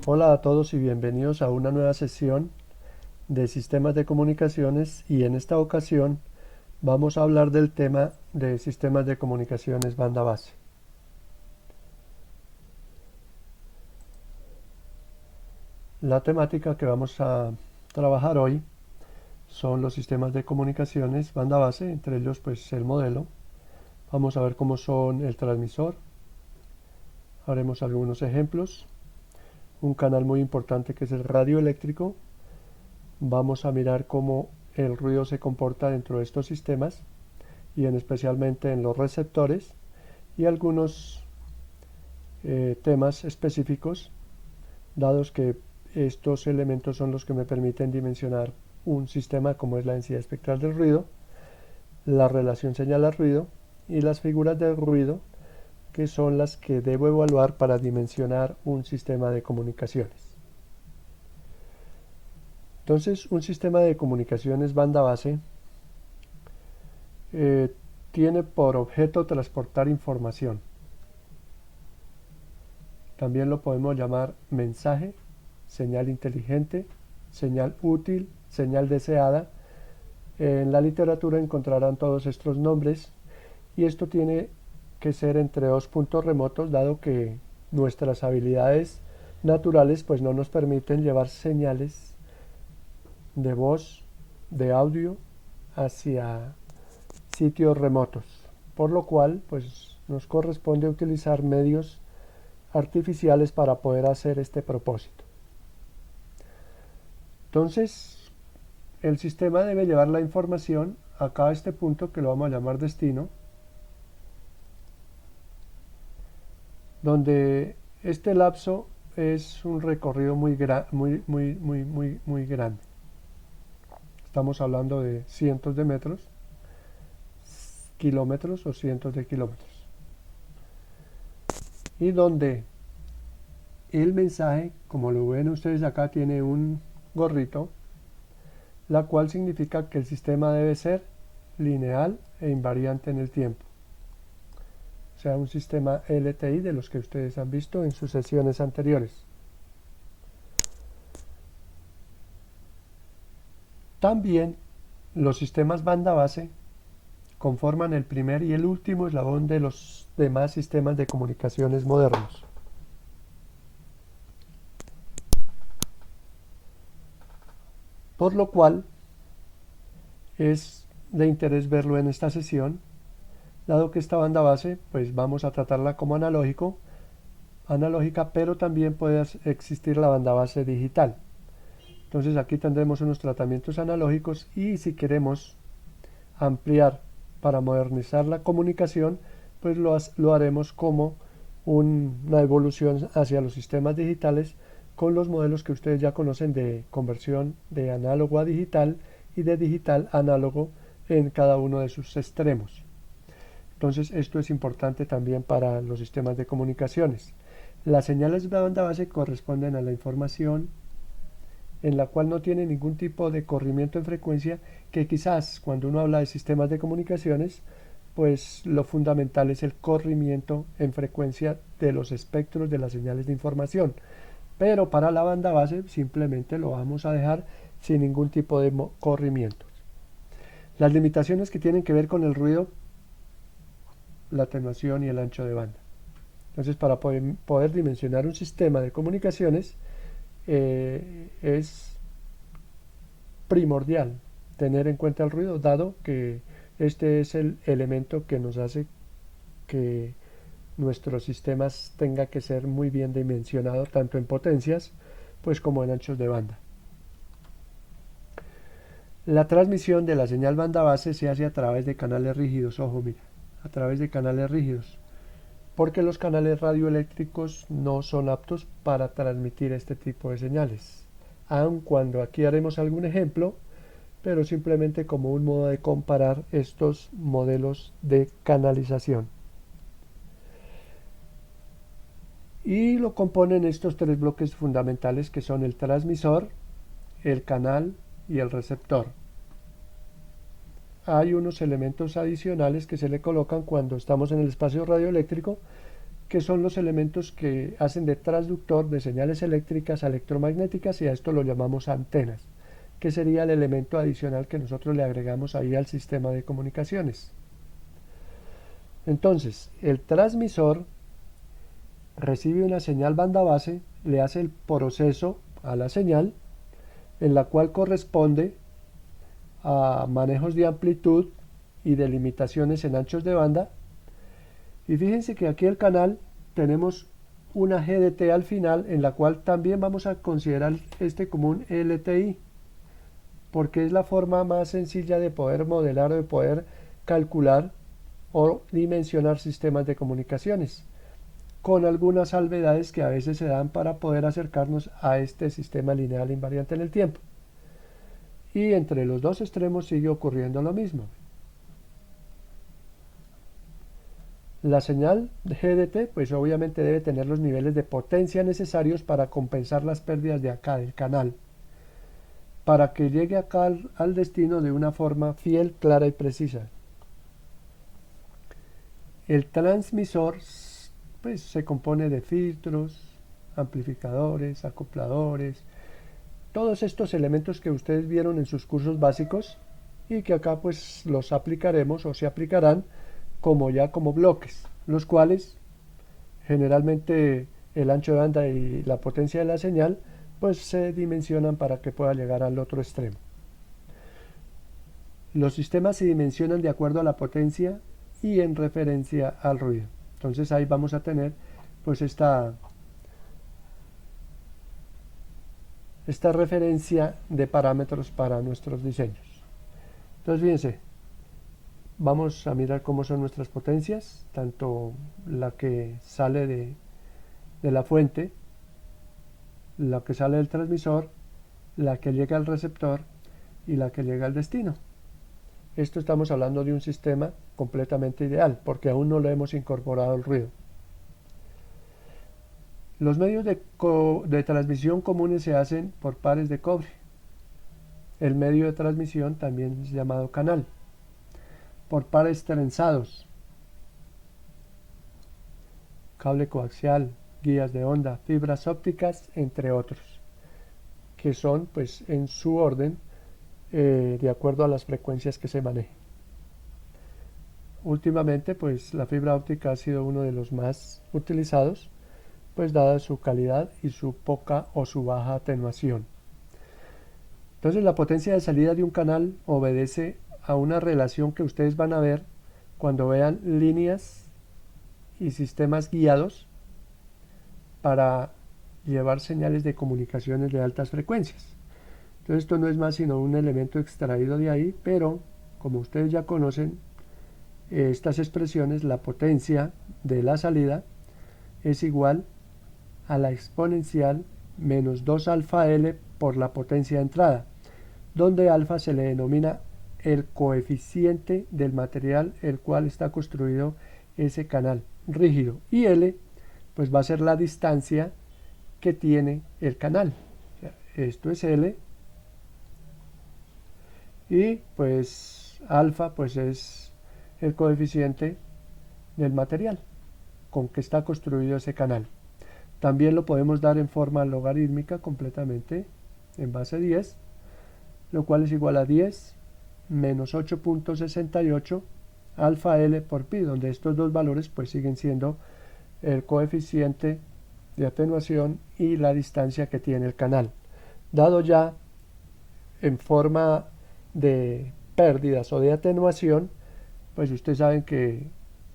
Hola a todos y bienvenidos a una nueva sesión de sistemas de comunicaciones, y en esta ocasión vamos a hablar del tema de sistemas de comunicaciones banda base. La temática que vamos a trabajar hoy son los sistemas de comunicaciones banda base, entre ellos pues el modelo. Vamos a ver cómo son el transmisor, haremos algunos ejemplos, un canal muy importante que es el radio eléctrico. Vamos a mirar cómo el ruido se comporta dentro de estos sistemas y especialmente en los receptores, y algunos temas específicos, dados que estos elementos son los que me permiten dimensionar un sistema, como es la densidad espectral del ruido, la relación señal-ruido y las figuras del ruido, que son las que debo evaluar para dimensionar un sistema de comunicaciones. Entonces, un sistema de comunicaciones banda base eh, tiene por objeto transportar información. También lo podemos llamar mensaje, señal inteligente, señal útil, señal deseada. En la literatura encontrarán todos estos nombres, y esto tiene que ser entre dos puntos remotos, dado que nuestras habilidades naturales pues no nos permiten llevar señales de voz, de audio, hacia sitios remotos, por lo cual pues nos corresponde utilizar medios artificiales para poder hacer este propósito. Entonces, el sistema debe llevar la información acá a este punto, que lo vamos a llamar destino, donde este lapso es un recorrido muy grande. Estamos hablando de cientos de metros, kilómetros o cientos de kilómetros. Y donde el mensaje, como lo ven ustedes acá, tiene un gorrito, la cual significa que el sistema debe ser lineal e invariante en el tiempo. O sea, un sistema LTI de los que ustedes han visto en sus sesiones anteriores. También los sistemas banda base conforman el primer y el último eslabón de los demás sistemas de comunicaciones modernos. Por lo cual es de interés verlo en esta sesión, dado que esta banda base pues vamos a tratarla como analógica, pero también puede existir la banda base digital. Entonces aquí tendremos unos tratamientos analógicos, y si queremos ampliar para modernizar la comunicación, pues lo haremos como una evolución hacia los sistemas digitales, con los modelos que ustedes ya conocen de conversión de análogo a digital y de digital a análogo en cada uno de sus extremos. Entonces esto es importante también para los sistemas de comunicaciones. Las señales de banda base corresponden a la información en la cual no tiene ningún tipo de corrimiento en frecuencia, que quizás cuando uno habla de sistemas de comunicaciones, pues lo fundamental es el corrimiento en frecuencia de los espectros de las señales de información. Pero para la banda base simplemente lo vamos a dejar sin ningún tipo de corrimientos. Las limitaciones que tienen que ver con el ruido, la atenuación y el ancho de banda. Entonces, para poder dimensionar un sistema de comunicaciones, es primordial tener en cuenta el ruido, dado que este es el elemento que nos hace que nuestros sistemas tenga que ser muy bien dimensionado, tanto en potencias pues como en anchos de banda. La transmisión de la señal banda base se hace a través de canales rígidos, ojo, mira, a través de canales rígidos, porque los canales radioeléctricos no son aptos para transmitir este tipo de señales, aun cuando aquí haremos algún ejemplo, pero simplemente como un modo de comparar estos modelos de canalización. Y lo componen estos tres bloques fundamentales, que son el transmisor, el canal y el receptor. Hay unos elementos adicionales que se le colocan cuando estamos en el espacio radioeléctrico, que son los elementos que hacen de transductor de señales eléctricas a electromagnéticas, y a esto lo llamamos antenas, que sería el elemento adicional que nosotros le agregamos ahí al sistema de comunicaciones. Entonces, el transmisor recibe una señal banda base, le hace el proceso a la señal, en la cual corresponde a manejos de amplitud y de limitaciones en anchos de banda. Y fíjense que aquí el canal tenemos una GDT al final, en la cual también vamos a considerar este como un LTI, porque es la forma más sencilla de poder modelar o de poder calcular o dimensionar sistemas de comunicaciones, con algunas salvedades que a veces se dan para poder acercarnos a este sistema lineal invariante en el tiempo. Y entre los dos extremos sigue ocurriendo lo mismo. La señal de GDT pues obviamente debe tener los niveles de potencia necesarios para compensar las pérdidas de acá del canal, para que llegue acá al destino de una forma fiel, clara y precisa. El transmisor pues se compone de filtros, amplificadores, acopladores, todos estos elementos que ustedes vieron en sus cursos básicos y que acá pues los aplicaremos o se aplicarán como bloques, los cuales generalmente el ancho de banda y la potencia de la señal pues se dimensionan para que pueda llegar al otro extremo. Los sistemas se dimensionan de acuerdo a la potencia y en referencia al ruido. Entonces ahí vamos a tener pues esta referencia de parámetros para nuestros diseños. Entonces fíjense, vamos a mirar cómo son nuestras potencias, tanto la que sale de la fuente, la que sale del transmisor, la que llega al receptor y la que llega al destino. Esto estamos hablando de un sistema completamente ideal, porque aún no le hemos incorporado el ruido. Los medios de transmisión comunes se hacen por pares de cobre. El medio de transmisión también es llamado canal. Por pares trenzados, cable coaxial, guías de onda, fibras ópticas, entre otros, que son pues en su orden de acuerdo a las frecuencias que se manejen. Últimamente pues la fibra óptica ha sido uno de los más utilizados, pues dada su calidad y su poca o su baja atenuación. Entonces la potencia de salida de un canal obedece a una relación que ustedes van a ver cuando vean líneas y sistemas guiados para llevar señales de comunicaciones de altas frecuencias. Entonces esto no es más sino un elemento extraído de ahí, pero como ustedes ya conocen estas expresiones, la potencia de la salida es igual a la exponencial menos 2 alfa L por la potencia de entrada, donde alfa se le denomina el coeficiente del material el cual está construido ese canal rígido, y L pues va a ser la distancia que tiene el canal. Esto es L, y pues alfa pues es el coeficiente del material con que está construido ese canal. También lo podemos dar en forma logarítmica completamente en base 10, lo cual es igual a 10 menos 8.68 alfa L por pi, donde estos dos valores pues siguen siendo el coeficiente de atenuación y la distancia que tiene el canal. Dado ya en forma de pérdidas o de atenuación, pues ustedes saben que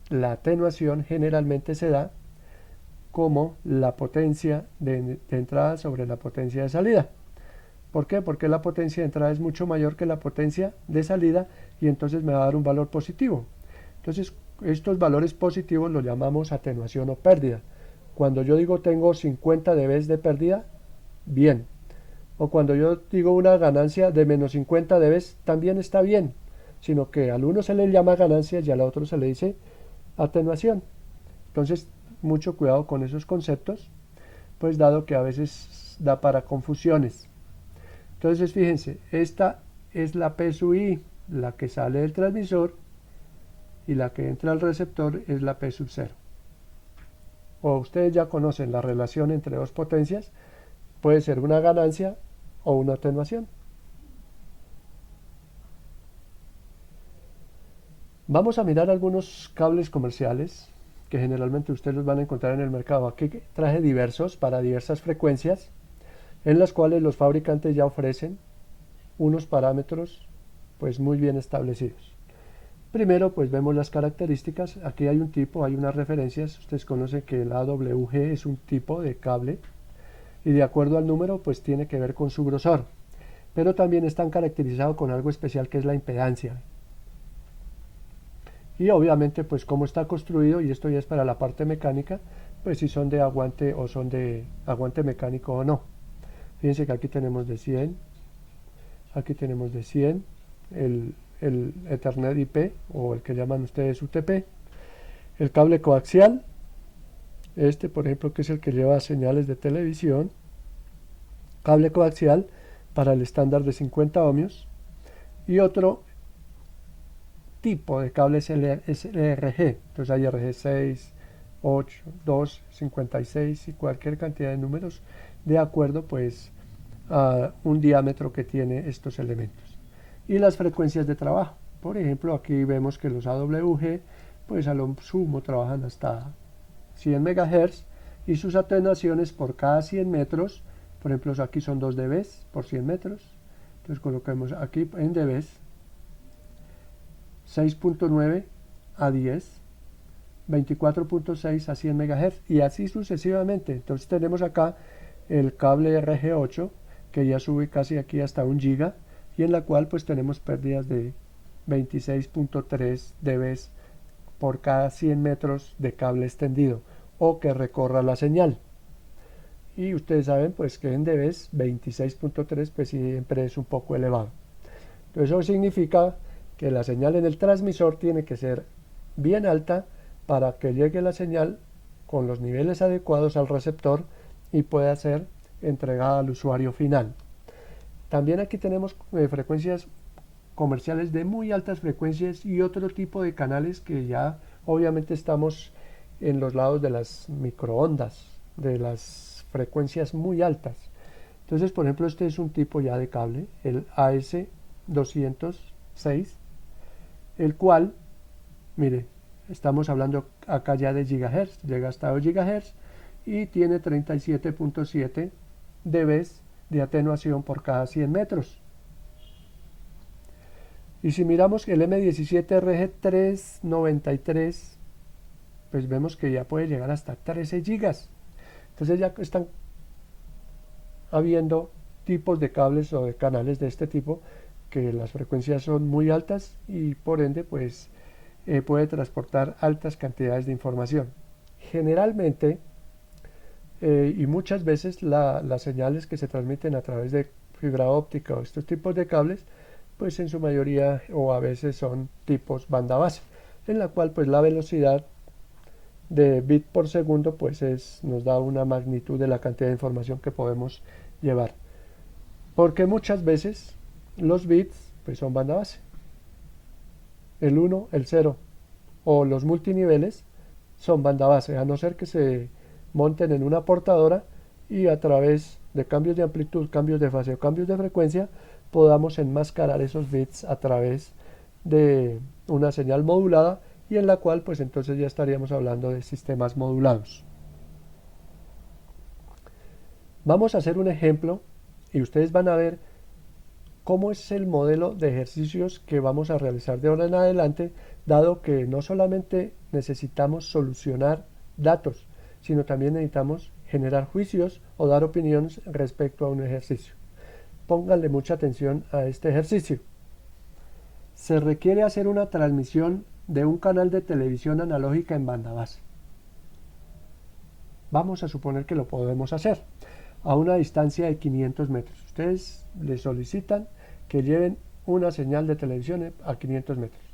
la atenuación generalmente se da como la potencia de entrada sobre la potencia de salida. ¿Por qué? Porque la potencia de entrada es mucho mayor que la potencia de salida, y entonces me va a dar un valor positivo. Entonces estos valores positivos los llamamos atenuación o pérdida. Cuando yo digo tengo 50 dB de pérdida, bien. O cuando yo digo una ganancia de menos 50 dB, también está bien, sino que al uno se le llama ganancia y al otro se le dice atenuación. Entonces mucho cuidado con esos conceptos, pues dado que a veces da para confusiones. Entonces fíjense, esta es la P sub I, la que sale del transmisor, y la que entra al receptor es la P sub 0. o ustedes ya conocen la relación entre dos potencias, puede ser una ganancia o una atenuación. Vamos a mirar algunos cables comerciales que generalmente ustedes los van a encontrar en el mercado. Aquí traje diversos para diversas frecuencias, en las cuales los fabricantes ya ofrecen unos parámetros pues muy bien establecidos. Primero pues vemos las características. Aquí hay un tipo, hay unas referencias. Ustedes conocen que el AWG es un tipo de cable y de acuerdo al número pues tiene que ver con su grosor, pero también están caracterizados con algo especial que es la impedancia. Y obviamente pues cómo está construido, y esto ya es para la parte mecánica, pues si son de aguante o son de aguante mecánico o no. Fíjense que aquí tenemos de 100, aquí tenemos de 100, el Ethernet IP o el que llaman ustedes UTP, el cable coaxial, este por ejemplo que es el que lleva señales de televisión, cable coaxial para el estándar de 50 ohmios, y otro tipo de cable es RG, entonces hay RG6, 8, 2, 56 y cualquier cantidad de números de acuerdo pues a un diámetro que tiene estos elementos. Y las frecuencias de trabajo, por ejemplo aquí vemos que los AWG pues a lo sumo trabajan hasta 100 MHz y sus atenuaciones por cada 100 metros, por ejemplo aquí son 2 dB por 100 metros, entonces coloquemos aquí en dB 6.9 a 10, 24.6 a 100 MHz y así sucesivamente. Entonces tenemos acá el cable RG8 que ya sube casi aquí hasta 1 giga y en la cual pues tenemos pérdidas de 26.3 dB por cada 100 metros de cable extendido o que recorra la señal. Y ustedes saben pues que en dB 26.3 pues siempre es un poco elevado. Entonces eso significa que la señal en el transmisor tiene que ser bien alta para que llegue la señal con los niveles adecuados al receptor y pueda ser entregada al usuario final. También aquí tenemos frecuencias comerciales de muy altas frecuencias y otro tipo de canales que ya obviamente estamos en los lados de las microondas, de las frecuencias muy altas. Entonces, por ejemplo, este es un tipo ya de cable, el AS206, el cual, mire, estamos hablando acá ya de gigahertz, llega hasta 2 gigahertz y tiene 37.7 dB de atenuación por cada 100 metros. Y si miramos el M17RG393, pues vemos que ya puede llegar hasta 13 gigas. Entonces ya están habiendo tipos de cables o de canales de este tipo que las frecuencias son muy altas y por ende pues puede transportar altas cantidades de información. Generalmente y muchas veces las señales que se transmiten a través de fibra óptica o estos tipos de cables pues en su mayoría o a veces son tipos banda base, en la cual pues la velocidad de bit por segundo pues nos da una magnitud de la cantidad de información que podemos llevar, porque muchas veces los bits pues son banda base, el 1, el 0 o los multiniveles son banda base, a no ser que se monten en una portadora y a través de cambios de amplitud, cambios de fase o cambios de frecuencia podamos enmascarar esos bits a través de una señal modulada y en la cual pues entonces ya estaríamos hablando de sistemas modulados. Vamos a hacer un ejemplo y ustedes van a ver cómo es el modelo de ejercicios que vamos a realizar de ahora en adelante, dado que no solamente necesitamos solucionar datos, sino también necesitamos generar juicios o dar opiniones respecto a un ejercicio. Pónganle mucha atención a este ejercicio. Se requiere hacer una transmisión de un canal de televisión analógica en banda base. Vamos a suponer que lo podemos hacer a una distancia de 500 metros. Ustedes le solicitan que lleven una señal de televisión a 500 metros.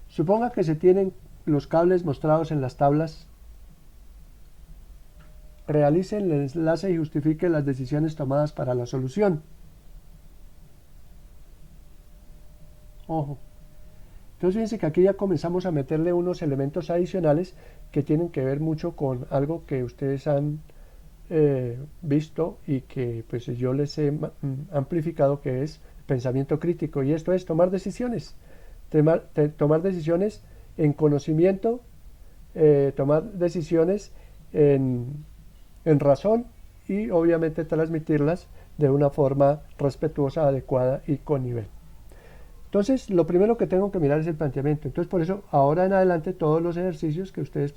Suponga que se tienen los cables mostrados en las tablas. Realicen el enlace y justifiquen las decisiones tomadas para la solución. Ojo, Entonces fíjense que aquí ya comenzamos a meterle unos elementos adicionales que tienen que ver mucho con algo que ustedes han visto y que pues yo les he amplificado, que es pensamiento crítico, y esto es tomar decisiones, tomar decisiones en conocimiento, tomar decisiones en razón y obviamente transmitirlas de una forma respetuosa, adecuada y con nivel. Entonces, lo primero que tengo que mirar es el planteamiento. Entonces, por eso, ahora en adelante, todos los ejercicios que ustedes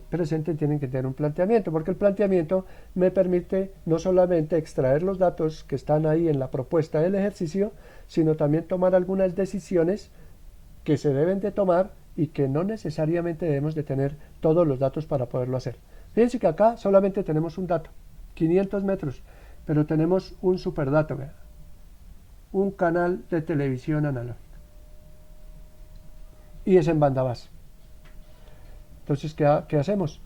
presenten tienen que tener un planteamiento, porque el planteamiento me permite no solamente extraer los datos que están ahí en la propuesta del ejercicio, sino también tomar algunas decisiones que se deben de tomar y que no necesariamente debemos de tener todos los datos para poderlo hacer. Fíjense que acá solamente tenemos un dato, 500 metros, pero tenemos un superdato, ¿verdad? Un canal de televisión analógica y es en banda base. Entonces, ¿qué hacemos?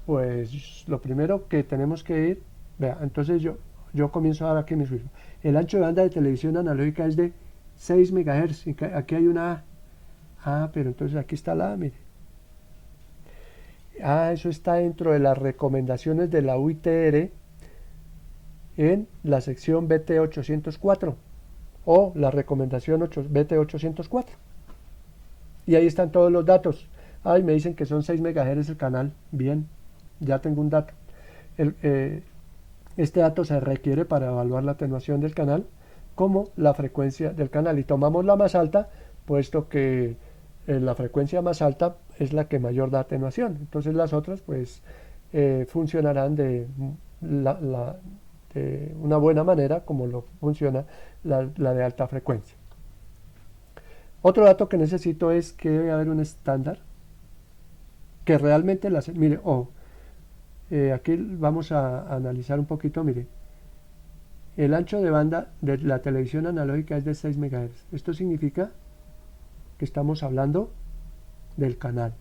Pues lo primero que tenemos que ir, vea, entonces yo comienzo a dar aquí mi filtro. El ancho de banda de televisión analógica es de 6 MHz. Aquí hay una A. Ah, pero entonces aquí está la A, mire. Ah, eso está dentro de las recomendaciones de la UITR en la sección BT804 o la recomendación BT804. Y ahí están todos los datos. Ay, me dicen que son 6 MHz el canal. Bien, ya tengo un dato. Este dato se requiere para evaluar la atenuación del canal como la frecuencia del canal. Y tomamos la más alta, puesto que la frecuencia más alta es la que mayor da atenuación. Entonces las otras pues funcionarán de una buena manera, como lo funciona la de alta frecuencia. Otro dato que necesito es que debe haber un estándar que realmente mire, aquí vamos a analizar un poquito, mire, el ancho de banda de la televisión analógica es de 6 MHz. Esto significa que estamos hablando del canal.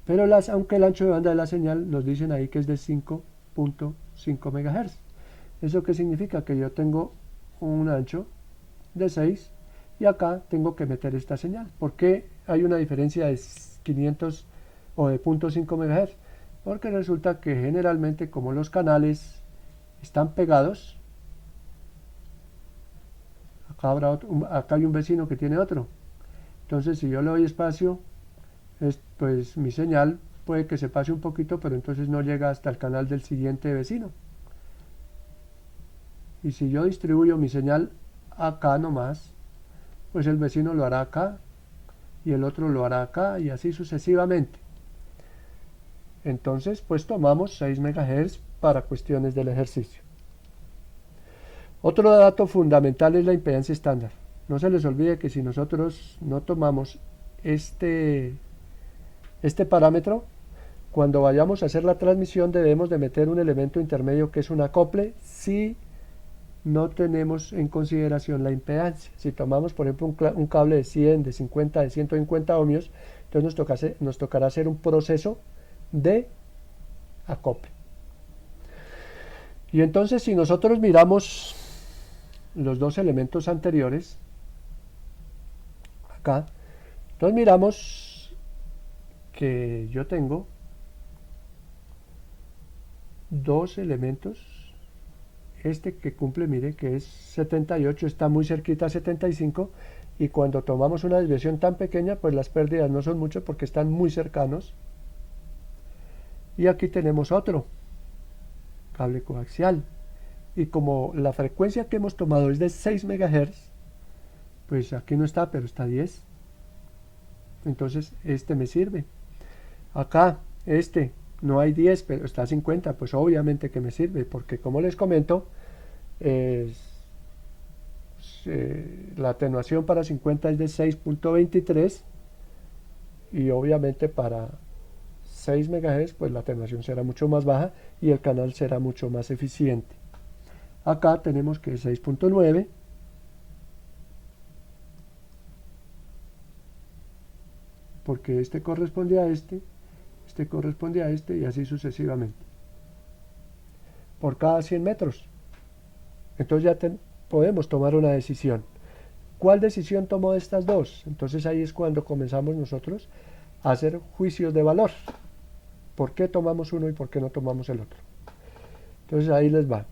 Pero aunque el ancho de banda de la señal nos dicen ahí que es de 5.5 MHz. ¿Eso qué significa? Que yo tengo un ancho de 6 y acá tengo que meter esta señal. ¿Por qué hay una diferencia de 500 o de 0.5 MHz? Porque resulta que generalmente, como los canales están pegados, acá hay un vecino que tiene otro. Entonces, si yo le doy espacio, pues mi señal puede que se pase un poquito, pero entonces no llega hasta el canal del siguiente vecino. Y si yo distribuyo mi señal acá nomás, pues el vecino lo hará acá y el otro lo hará acá y así sucesivamente. Entonces, pues tomamos 6 MHz para cuestiones del ejercicio. Otro dato fundamental es la impedancia estándar. No se les olvide que si nosotros no tomamos este parámetro, cuando vayamos a hacer la transmisión debemos de meter un elemento intermedio que es un acople si no tenemos en consideración la impedancia. Si tomamos, por ejemplo, un cable de 100, de 50, de 150 ohmios, entonces nos tocará hacer un proceso de acople. Y entonces, si nosotros miramos los dos elementos anteriores, acá, entonces miramos que yo tengo dos elementos. Este que cumple, mire, que es 78, está muy cerquita a 75, y cuando tomamos una desviación tan pequeña, pues las pérdidas no son muchas porque están muy cercanos. Y aquí tenemos otro cable coaxial, y como la frecuencia que hemos tomado es de 6 MHz, pues aquí no está, pero está 10. Entonces este me sirve. Acá no hay 10, pero está 50, pues obviamente que me sirve, porque como les comento, la atenuación para 50 es de 6.23 y obviamente para 6 MHz pues la atenuación será mucho más baja y el canal será mucho más eficiente. Acá tenemos que es 6.9, porque este corresponde a este corresponde a este y así sucesivamente por cada 100 metros. Entonces ya podemos tomar una decisión. ¿Cuál decisión tomó de estas dos? Entonces ahí es cuando comenzamos nosotros a hacer juicios de valor. ¿Por qué tomamos uno y por qué no tomamos el otro? Entonces ahí les va.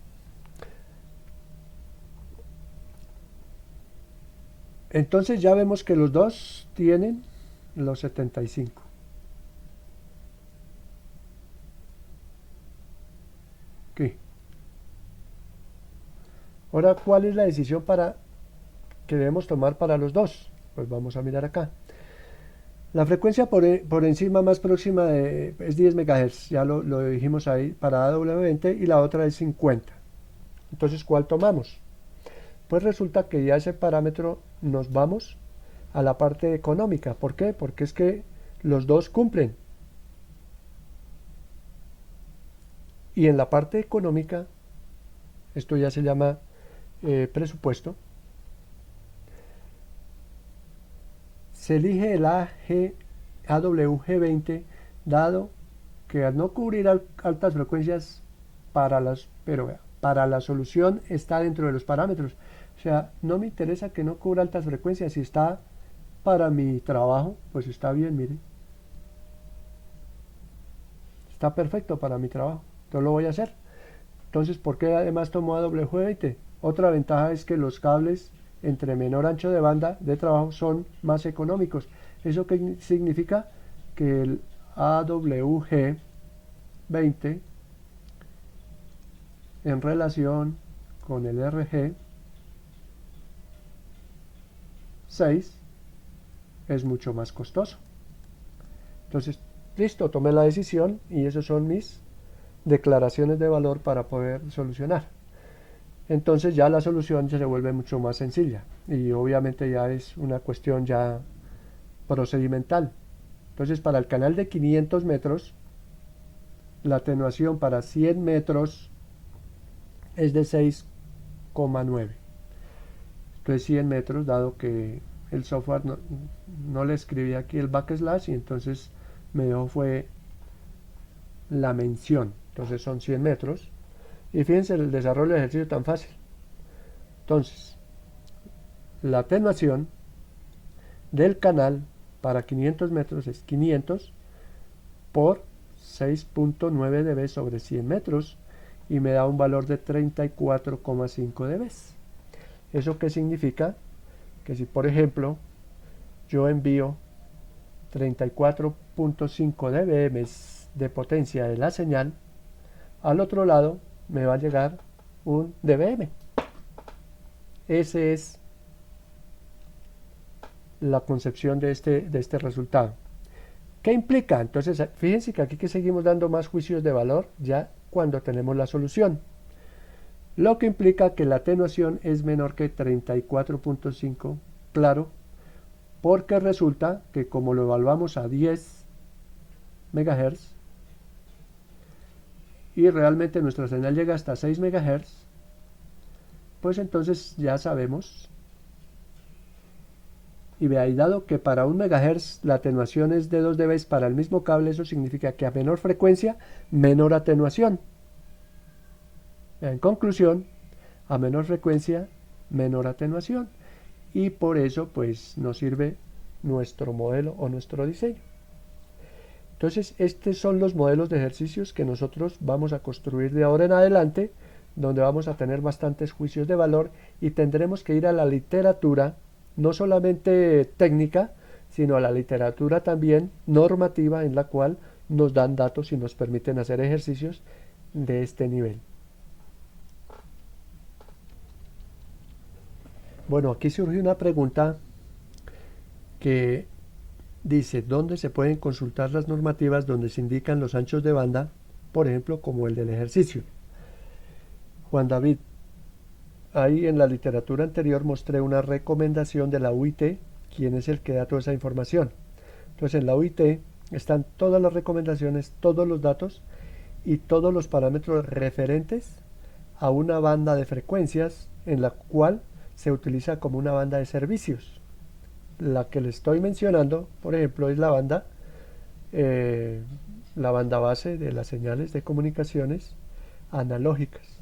Entonces ya vemos que los dos tienen los 75. ¿Qué? Ahora, ¿cuál es la decisión que debemos tomar para los dos? Pues vamos a mirar acá. La frecuencia por encima más próxima es 10 MHz, ya lo dijimos ahí, para AW20, y la otra es 50. Entonces, ¿cuál tomamos? Pues resulta que ya ese parámetro nos vamos a la parte económica. ¿Por qué? Porque es que los dos cumplen. Y en la parte económica, esto ya se llama presupuesto, se elige el AWG20, dado que al no cubrir altas frecuencias para la solución está dentro de los parámetros. O sea, no me interesa que no cubra altas frecuencias. Si está para mi trabajo, pues está bien, mire. Está perfecto para mi trabajo. Entonces lo voy a hacer. Entonces, ¿por qué además tomo AWG20? Otra ventaja es que los cables entre menor ancho de banda de trabajo son más económicos. ¿Eso qué significa? Que el AWG20 en relación con el RG6 es mucho más costoso. Entonces, listo, tomé la decisión y esos son mis declaraciones de valor para poder solucionar. Entonces ya la solución se vuelve mucho más sencilla y obviamente ya es una cuestión ya procedimental. Entonces, para el canal de 500 metros, la atenuación para 100 metros es de 6,9. Entonces 100 metros, dado que el software no le escribí aquí el backslash, y entonces me dejó fue la mención. Entonces son 100 metros. Y fíjense el desarrollo del ejercicio tan fácil. Entonces, la atenuación del canal para 500 metros es 500 por 6.9 dB sobre 100 metros y me da un valor de 34,5 dB. ¿Eso qué significa? Que si por ejemplo yo envío 34.5 dB de potencia de la señal, al otro lado me va a llegar un dBm. Esa es la concepción de este resultado. ¿Qué implica? Entonces, fíjense que aquí que seguimos dando más juicios de valor ya cuando tenemos la solución. Lo que implica que la atenuación es menor que 34.5, claro, porque resulta que como lo evaluamos a 10 MHz y realmente nuestra señal llega hasta 6 MHz, pues entonces ya sabemos, y veáis, dado que para 1 MHz la atenuación es de 2 dB para el mismo cable, eso significa que a menor frecuencia, menor atenuación. En conclusión, a menor frecuencia, menor atenuación. Y por eso pues nos sirve nuestro modelo o nuestro diseño. Entonces, estos son los modelos de ejercicios que nosotros vamos a construir de ahora en adelante, donde vamos a tener bastantes juicios de valor y tendremos que ir a la literatura, no solamente técnica, sino a la literatura también normativa, en la cual nos dan datos y nos permiten hacer ejercicios de este nivel. Bueno, aquí surge una pregunta que dice, ¿dónde se pueden consultar las normativas donde se indican los anchos de banda, por ejemplo, como el del ejercicio? Juan David, ahí en la literatura anterior mostré una recomendación de la UIT, quien es el que da toda esa información. Entonces en la UIT están todas las recomendaciones, todos los datos y todos los parámetros referentes a una banda de frecuencias en la cual se utiliza como una banda de servicios. La que le estoy mencionando, por ejemplo, es la banda base de las señales de comunicaciones analógicas.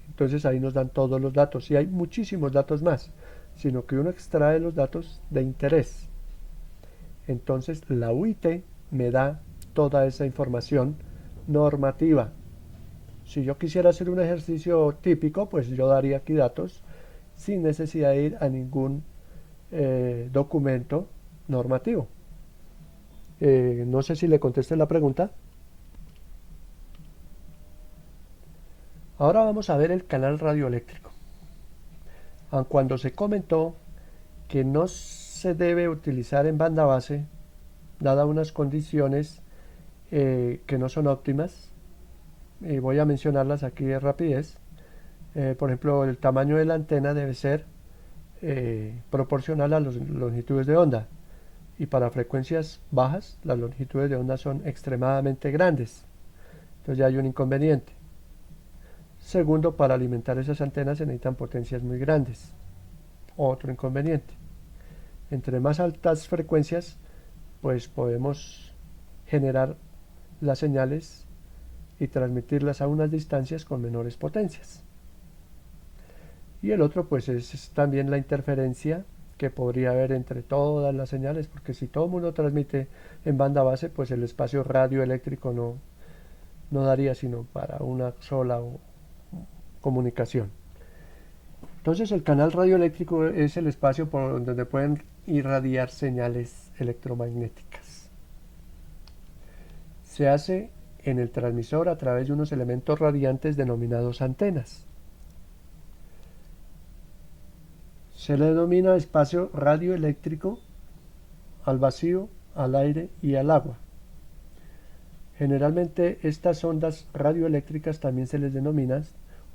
Entonces ahí nos dan todos los datos y hay muchísimos datos más. sino que uno extrae los datos de interés. Entonces la UIT me da toda esa información normativa. Si yo quisiera hacer un ejercicio típico, pues yo daría aquí datos sin necesidad de ir a ningún documento normativo. No sé si le contesté la pregunta. Ahora vamos a ver el canal radioeléctrico. Aun cuando se comentó que no se debe utilizar en banda base, dadas unas condiciones que no son óptimas, y voy a mencionarlas aquí de rapidez. Por ejemplo, el tamaño de la antena debe ser proporcional a las longitudes de onda, y para frecuencias bajas las longitudes de onda son extremadamente grandes, entonces ya hay un inconveniente. Segundo, para alimentar esas antenas se necesitan potencias muy grandes, otro inconveniente. Entre más altas frecuencias, pues podemos generar las señales y transmitirlas a unas distancias con menores potencias. Y el otro pues es también la interferencia que podría haber entre todas las señales, porque si todo el mundo transmite en banda base, pues el espacio radioeléctrico no daría sino para una sola comunicación. Entonces el canal radioeléctrico es el espacio por donde pueden irradiar señales electromagnéticas. Se hace en el transmisor a través de unos elementos radiantes denominados antenas. Se le denomina espacio radioeléctrico al vacío, al aire y al agua. Generalmente estas ondas radioeléctricas también se les denomina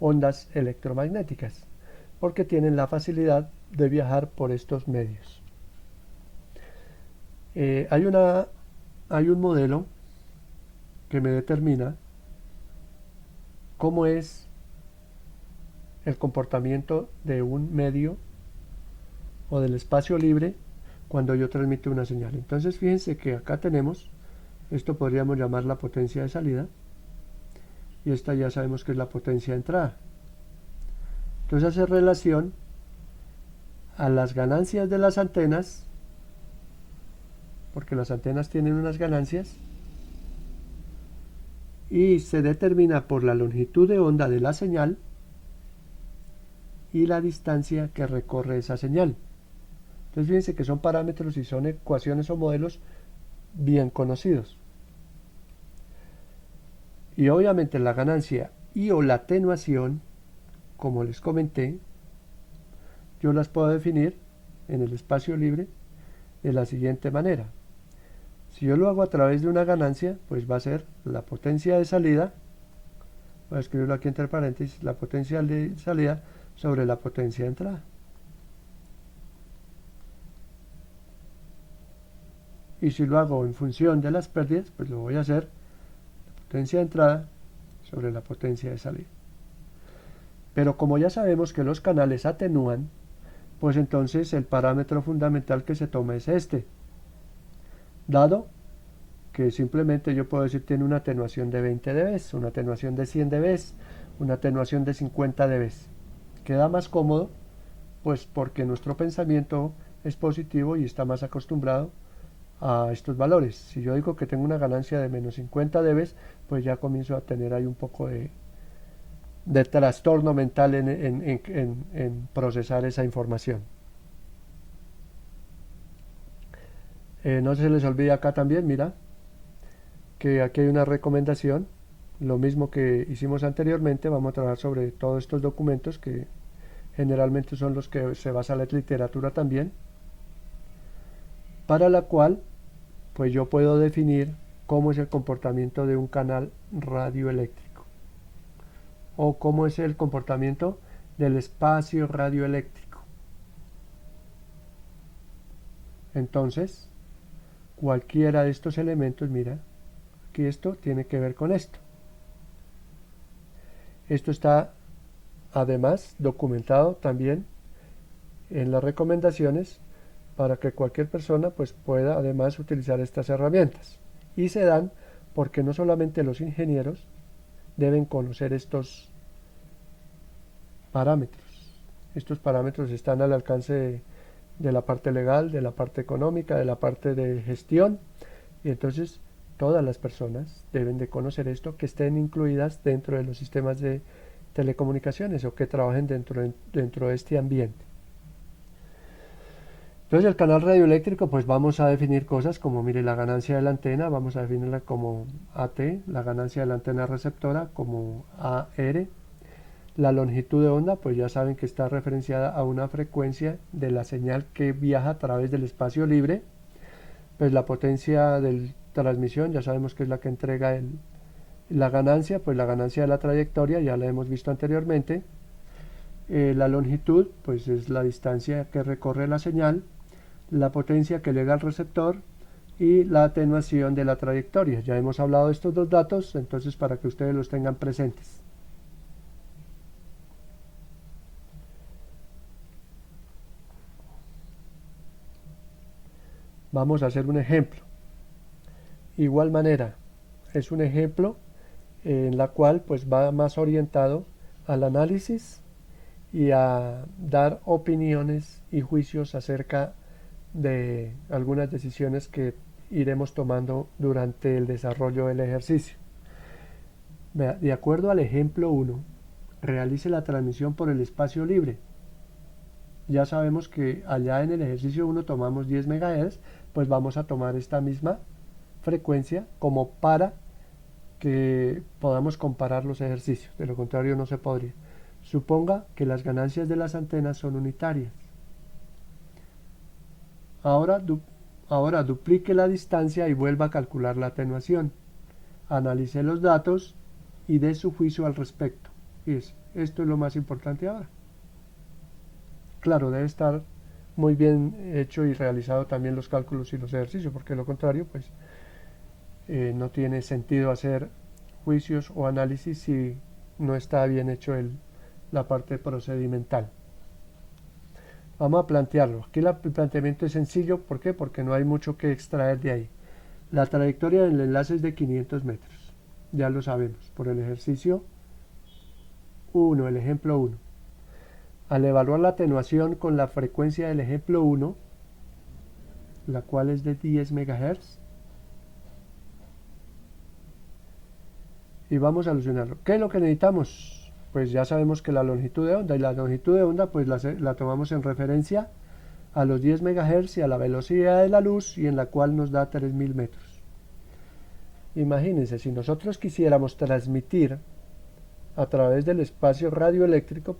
ondas electromagnéticas, porque tienen la facilidad de viajar por estos medios. Hay un modelo que me determina cómo es el comportamiento de un medio o del espacio libre cuando yo transmito una señal. Entonces fíjense que acá tenemos, esto podríamos llamar la potencia de salida, y esta ya sabemos que es la potencia de entrada. Entonces hace relación a las ganancias de las antenas, porque las antenas tienen unas ganancias, y se determina por la longitud de onda de la señal y la distancia que recorre esa señal. Entonces fíjense que son parámetros y son ecuaciones o modelos bien conocidos. Y obviamente la ganancia y o la atenuación, como les comenté, yo las puedo definir en el espacio libre de la siguiente manera. Si yo lo hago a través de una ganancia, pues va a ser la potencia de salida, voy a escribirlo aquí entre paréntesis, la potencia de salida sobre la potencia de entrada. Y si lo hago en función de las pérdidas, pues lo voy a hacer la potencia de entrada sobre la potencia de salida. Pero como ya sabemos que los canales atenúan, pues entonces el parámetro fundamental que se toma es este. Dado que simplemente yo puedo decir tiene una atenuación de 20 dB, una atenuación de 100 dB, una atenuación de 50 dB. Queda más cómodo, pues porque nuestro pensamiento es positivo y está más acostumbrado a estos valores. Si yo digo que tengo una ganancia de menos 50 dB, pues ya comienzo a tener ahí un poco de trastorno mental en procesar esa información. No se les olvide acá también, mira, que aquí hay una recomendación, lo mismo que hicimos anteriormente. Vamos a trabajar sobre todos estos documentos que generalmente son los que se basa la literatura también, para la cual pues yo puedo definir cómo es el comportamiento de un canal radioeléctrico o cómo es el comportamiento del espacio radioeléctrico. Entonces, cualquiera de estos elementos, mira, aquí esto tiene que ver con esto. Esto está además documentado también en las recomendaciones para que cualquier persona pues pueda además utilizar estas herramientas. Y se dan porque no solamente los ingenieros deben conocer estos parámetros. Estos parámetros están al alcance de la parte legal, de la parte económica, de la parte de gestión, y entonces todas las personas deben de conocer esto, que estén incluidas dentro de los sistemas de telecomunicaciones o que trabajen dentro de este ambiente. Entonces el canal radioeléctrico, pues vamos a definir cosas como, mire, la ganancia de la antena, vamos a definirla como AT, la ganancia de la antena receptora como AR. La longitud de onda, pues ya saben que está referenciada a una frecuencia de la señal que viaja a través del espacio libre. Pues la potencia de transmisión, ya sabemos que es la que entrega la ganancia, pues la ganancia de la trayectoria, ya la hemos visto anteriormente. La longitud, pues es la distancia que recorre la señal, la potencia que llega al receptor y la atenuación de la trayectoria. Ya hemos hablado de estos dos datos, entonces para que ustedes los tengan presentes. Vamos a hacer un ejemplo. Igual manera, es un ejemplo en la cual pues va más orientado al análisis y a dar opiniones y juicios acerca de algunas decisiones que iremos tomando durante el desarrollo del ejercicio. De acuerdo al ejemplo 1, realice la transmisión por el espacio libre. Ya sabemos que allá en el ejercicio 1 tomamos 10 MHz, pues vamos a tomar esta misma frecuencia como para que podamos comparar los ejercicios, de lo contrario no se podría. Suponga que las ganancias de las antenas son unitarias. Ahora duplique la distancia y vuelva a calcular la atenuación. Analice los datos y dé su juicio al respecto. Fíjese, esto es lo más importante ahora. Claro, debe estar muy bien hecho y realizado también los cálculos y los ejercicios, porque de lo contrario, pues no tiene sentido hacer juicios o análisis si no está bien hecho la parte procedimental. Vamos a plantearlo. Aquí el planteamiento es sencillo. ¿Por qué? Porque no hay mucho que extraer de ahí. La trayectoria del enlace es de 500 metros. Ya lo sabemos por el ejercicio 1, el ejemplo 1. Al evaluar la atenuación con la frecuencia del ejemplo 1, la cual es de 10 MHz, y vamos a solucionarlo. ¿Qué es lo que necesitamos? Pues ya sabemos que la longitud de onda, y la longitud de onda pues la tomamos en referencia a los 10 MHz y a la velocidad de la luz, y en la cual nos da 3000 metros. Imagínense, si nosotros quisiéramos transmitir a través del espacio radioeléctrico,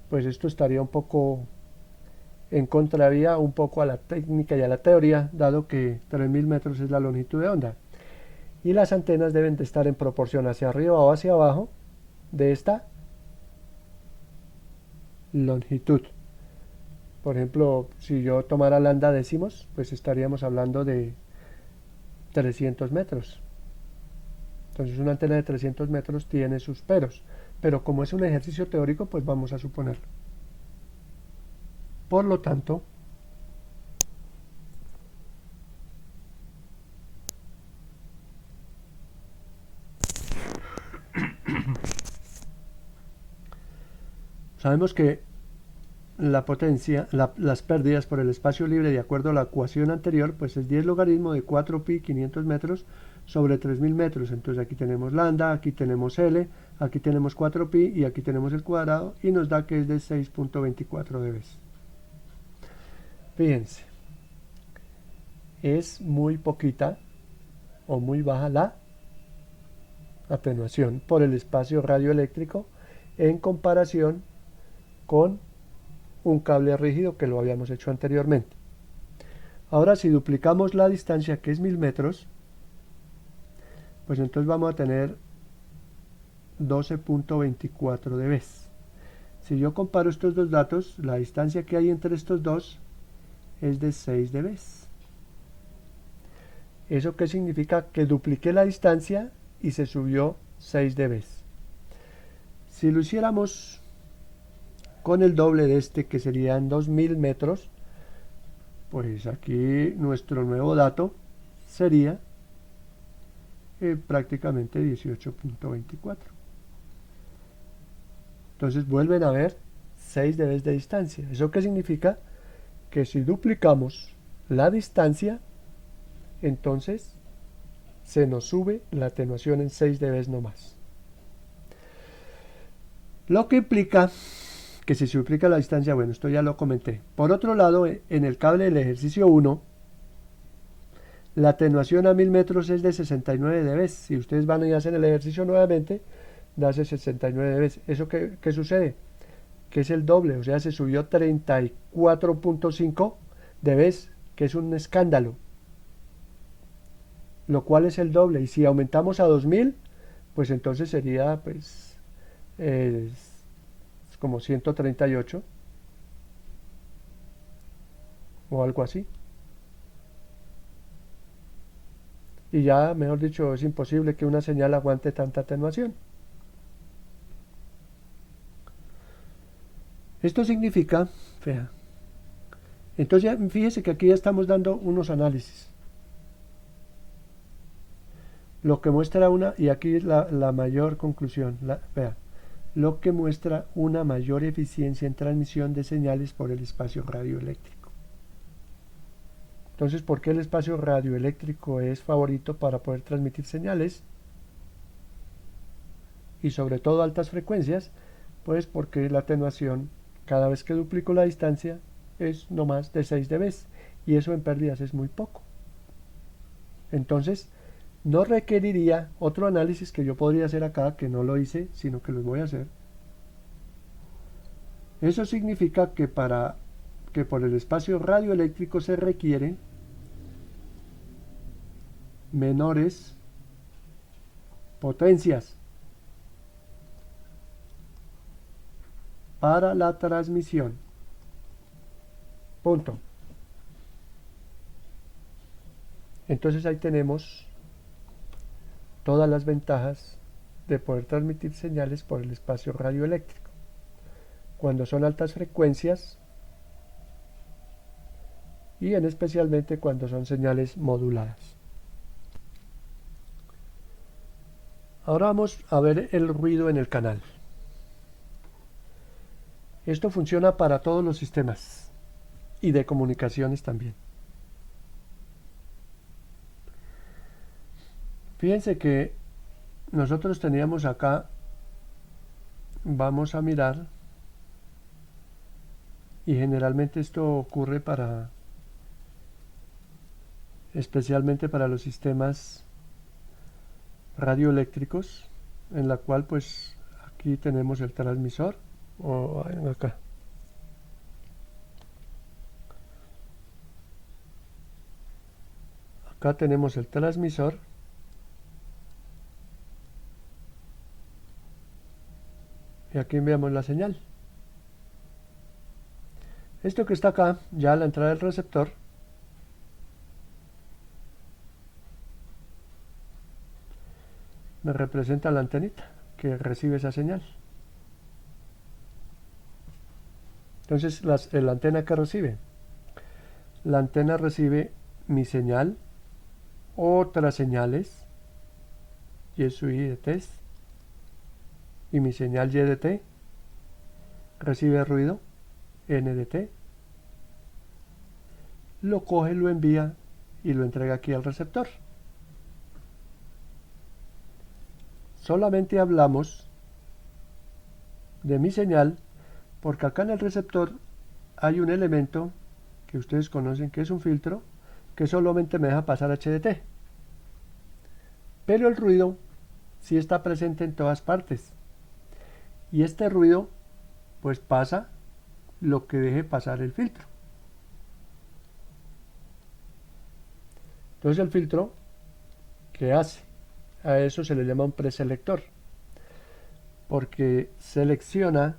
pues esto estaría un poco en contravía un poco a la técnica y a la teoría, dado que 3000 metros es la longitud de onda. Y las antenas deben de estar en proporción hacia arriba o hacia abajo de esta longitud. Por ejemplo, si yo tomara lambda décimos, pues estaríamos hablando de 300 metros. Entonces una antena de 300 metros tiene sus peros, pero como es un ejercicio teórico, pues vamos a suponerlo. Por lo tanto, sabemos que la potencia, las pérdidas por el espacio libre de acuerdo a la ecuación anterior, pues es 10 logaritmo de 4pi 500 metros sobre 3000 metros. Entonces aquí tenemos lambda, aquí tenemos L, aquí tenemos 4pi y aquí tenemos el cuadrado, y nos da que es de 6.24 dB. Fíjense, es muy poquita o muy baja la atenuación por el espacio radioeléctrico en comparación con un cable rígido que lo habíamos hecho anteriormente. Ahora si duplicamos la distancia, que es 1000 metros, pues entonces vamos a tener 12.24 dB. Si yo comparo estos dos datos, la distancia que hay entre estos dos es de 6 dB. ¿Eso qué significa? Que dupliqué la distancia y se subió 6 dB. Si lo hiciéramos con el doble de este, que serían 2000 metros, pues aquí nuestro nuevo dato sería prácticamente 18.24. Entonces vuelven a ver 6 dB de distancia. ¿Eso qué significa? Que si duplicamos la distancia, entonces se nos sube la atenuación en 6 dB nomás. Lo que implica que si se duplica la distancia, bueno, esto ya lo comenté. Por otro lado, en el cable del ejercicio 1, la atenuación a 1000 metros es de 69 dB. Si ustedes van y hacen el ejercicio nuevamente, da 69 dB. ¿Eso qué sucede? Que es el doble, o sea, se subió 34.5 dB, que es un escándalo. Lo cual es el doble. Y si aumentamos a 2000, pues entonces sería, pues, como 138 o algo así. Y ya, mejor dicho, es imposible que una señal aguante tanta atenuación. Esto significa, fea, entonces fíjese que aquí ya estamos dando unos análisis. Lo que muestra y aquí la mayor conclusión, vea, lo que muestra una mayor eficiencia en transmisión de señales por el espacio radioeléctrico. Entonces, ¿por qué el espacio radioeléctrico es favorito para poder transmitir señales? Y sobre todo altas frecuencias, pues porque la atenuación, cada vez que duplico la distancia, es no más de 6 dB, y eso en pérdidas es muy poco. Entonces, no requeriría otro análisis que yo podría hacer acá, que no lo hice, sino que los voy a hacer. Eso significa que por el espacio radioeléctrico se requieren menores potencias para la transmisión. Punto. Entonces ahí tenemos todas las ventajas de poder transmitir señales por el espacio radioeléctrico. Cuando son altas frecuencias y especialmente cuando son señales moduladas. Ahora vamos a ver el ruido en el canal. Esto funciona para todos los sistemas y de comunicaciones también. Fíjense que nosotros teníamos acá, vamos a mirar, y generalmente esto ocurre especialmente para los sistemas radioeléctricos, en la cual pues aquí tenemos el transmisor, o acá. Acá tenemos el transmisor. Y aquí enviamos la señal. Esto que está acá, ya a la entrada del receptor, me representa la antenita que recibe esa señal. Entonces, la antena que recibe. La antena recibe mi señal, otras señales, y es su I de test, y mi señal Y de T recibe ruido, N de T, lo coge, lo envía y lo entrega aquí al receptor. Solamente hablamos de mi señal porque acá en el receptor hay un elemento que ustedes conocen que es un filtro que solamente me deja pasar HDT, pero el ruido sí está presente en todas partes, y este ruido pues pasa lo que deje pasar el filtro. Entonces el filtro, ¿qué hace? A eso se le llama un preselector, porque selecciona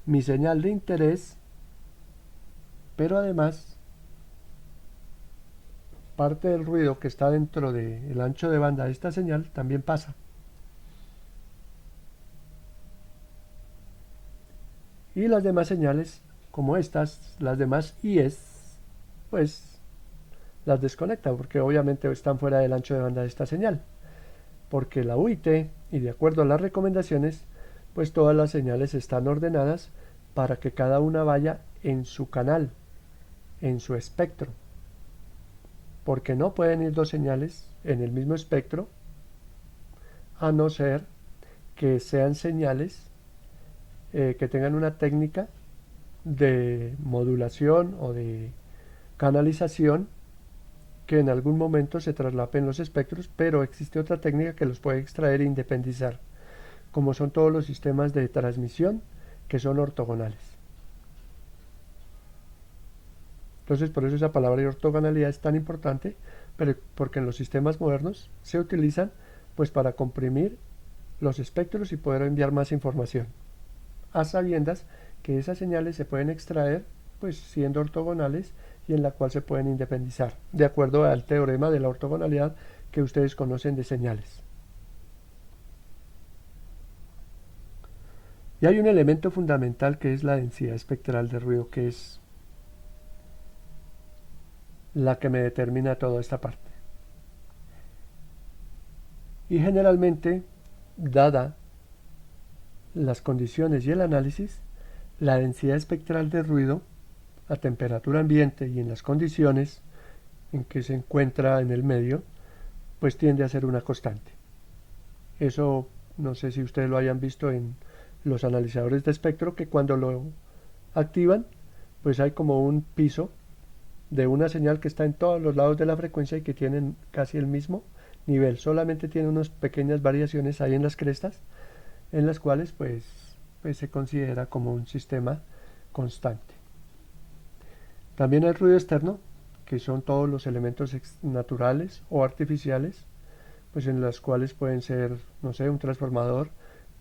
mi señal de interés, pero además parte del ruido que está dentro del ancho de banda de esta señal también pasa. Y las demás señales, como estas, las demás IES, pues las desconecta, porque obviamente están fuera del ancho de banda de esta señal. Porque la UIT, y de acuerdo a las recomendaciones, pues todas las señales están ordenadas para que cada una vaya en su canal, en su espectro, porque no pueden ir dos señales en el mismo espectro a no ser que sean señales que tengan una técnica de modulación o de canalización que en algún momento se traslapen los espectros, pero existe otra técnica que los puede extraer e independizar, como son todos los sistemas de transmisión que son ortogonales. Entonces, por eso esa palabra de ortogonalidad es tan importante, pero porque en los sistemas modernos se utilizan pues para comprimir los espectros y poder enviar más información, a sabiendas que esas señales se pueden extraer pues siendo ortogonales y en la cual se pueden independizar, de acuerdo al teorema de la ortogonalidad que ustedes conocen de señales. Y hay un elemento fundamental que es la densidad espectral de ruido, que es la que me determina toda esta parte. Y generalmente, dada las condiciones y el análisis, la densidad espectral de ruido a temperatura ambiente y en las condiciones en que se encuentra en el medio, pues tiende a ser una constante. Eso no sé si ustedes lo hayan visto en los analizadores de espectro, que cuando lo activan, pues hay como un piso de una señal que está en todos los lados de la frecuencia y que tienen casi el mismo nivel, solamente tiene unas pequeñas variaciones ahí en las crestas, en las cuales pues se considera como un sistema constante. También hay ruido externo, que son todos los elementos naturales o artificiales, pues en las cuales pueden ser, no sé, un transformador,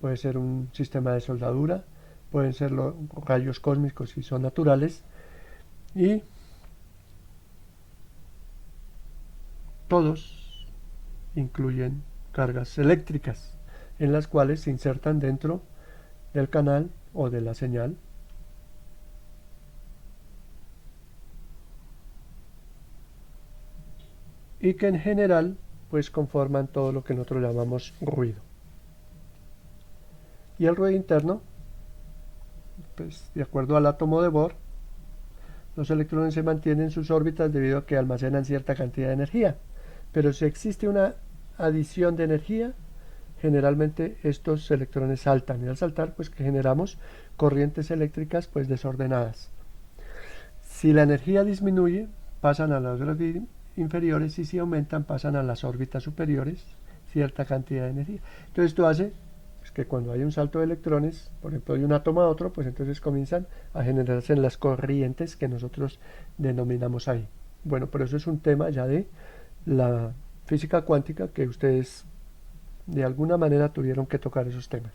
puede ser un sistema de soldadura, pueden ser los rayos cósmicos si son naturales, y todos incluyen cargas eléctricas, en las cuales se insertan dentro del canal o de la señal, y que en general pues conforman todo lo que nosotros llamamos ruido. Y el ruido interno, pues de acuerdo al átomo de Bohr, los electrones se mantienen en sus órbitas debido a que almacenan cierta cantidad de energía, pero si existe una adición de energía, generalmente estos electrones saltan, y al saltar pues que generamos corrientes eléctricas pues desordenadas. Si la energía disminuye, pasan a las órbitas inferiores, y si aumentan, pasan a las órbitas superiores cierta cantidad de energía. Entonces esto hace pues, que cuando hay un salto de electrones, por ejemplo de un átomo a otro, pues entonces comienzan a generarse las corrientes que nosotros denominamos ahí. Bueno, pero eso es un tema ya de la física cuántica, que ustedes de alguna manera tuvieron que tocar esos temas.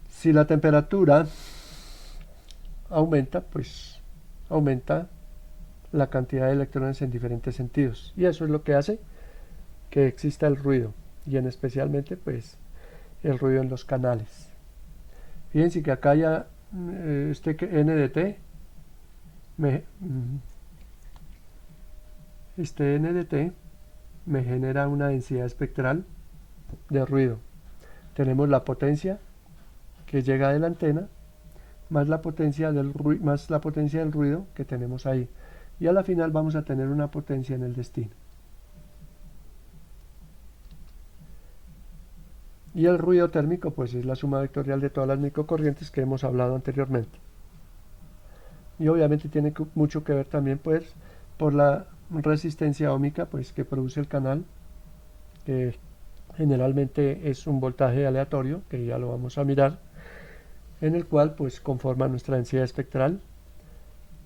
Si la temperatura aumenta, pues aumenta la cantidad de electrones en diferentes sentidos, y eso es lo que hace que exista el ruido, y en especialmente pues el ruido en los canales. Fíjense que acá ya este NDT me genera una densidad espectral de ruido. Tenemos la potencia que llega de la antena más la potencia del ruido que tenemos ahí, y a la final vamos a tener una potencia en el destino. Y el ruido térmico pues es la suma vectorial de todas las microcorrientes que hemos hablado anteriormente, y obviamente tiene mucho que ver también pues por la resistencia óhmica pues que produce el canal, que generalmente es un voltaje aleatorio, que ya lo vamos a mirar, en el cual pues conforma nuestra densidad espectral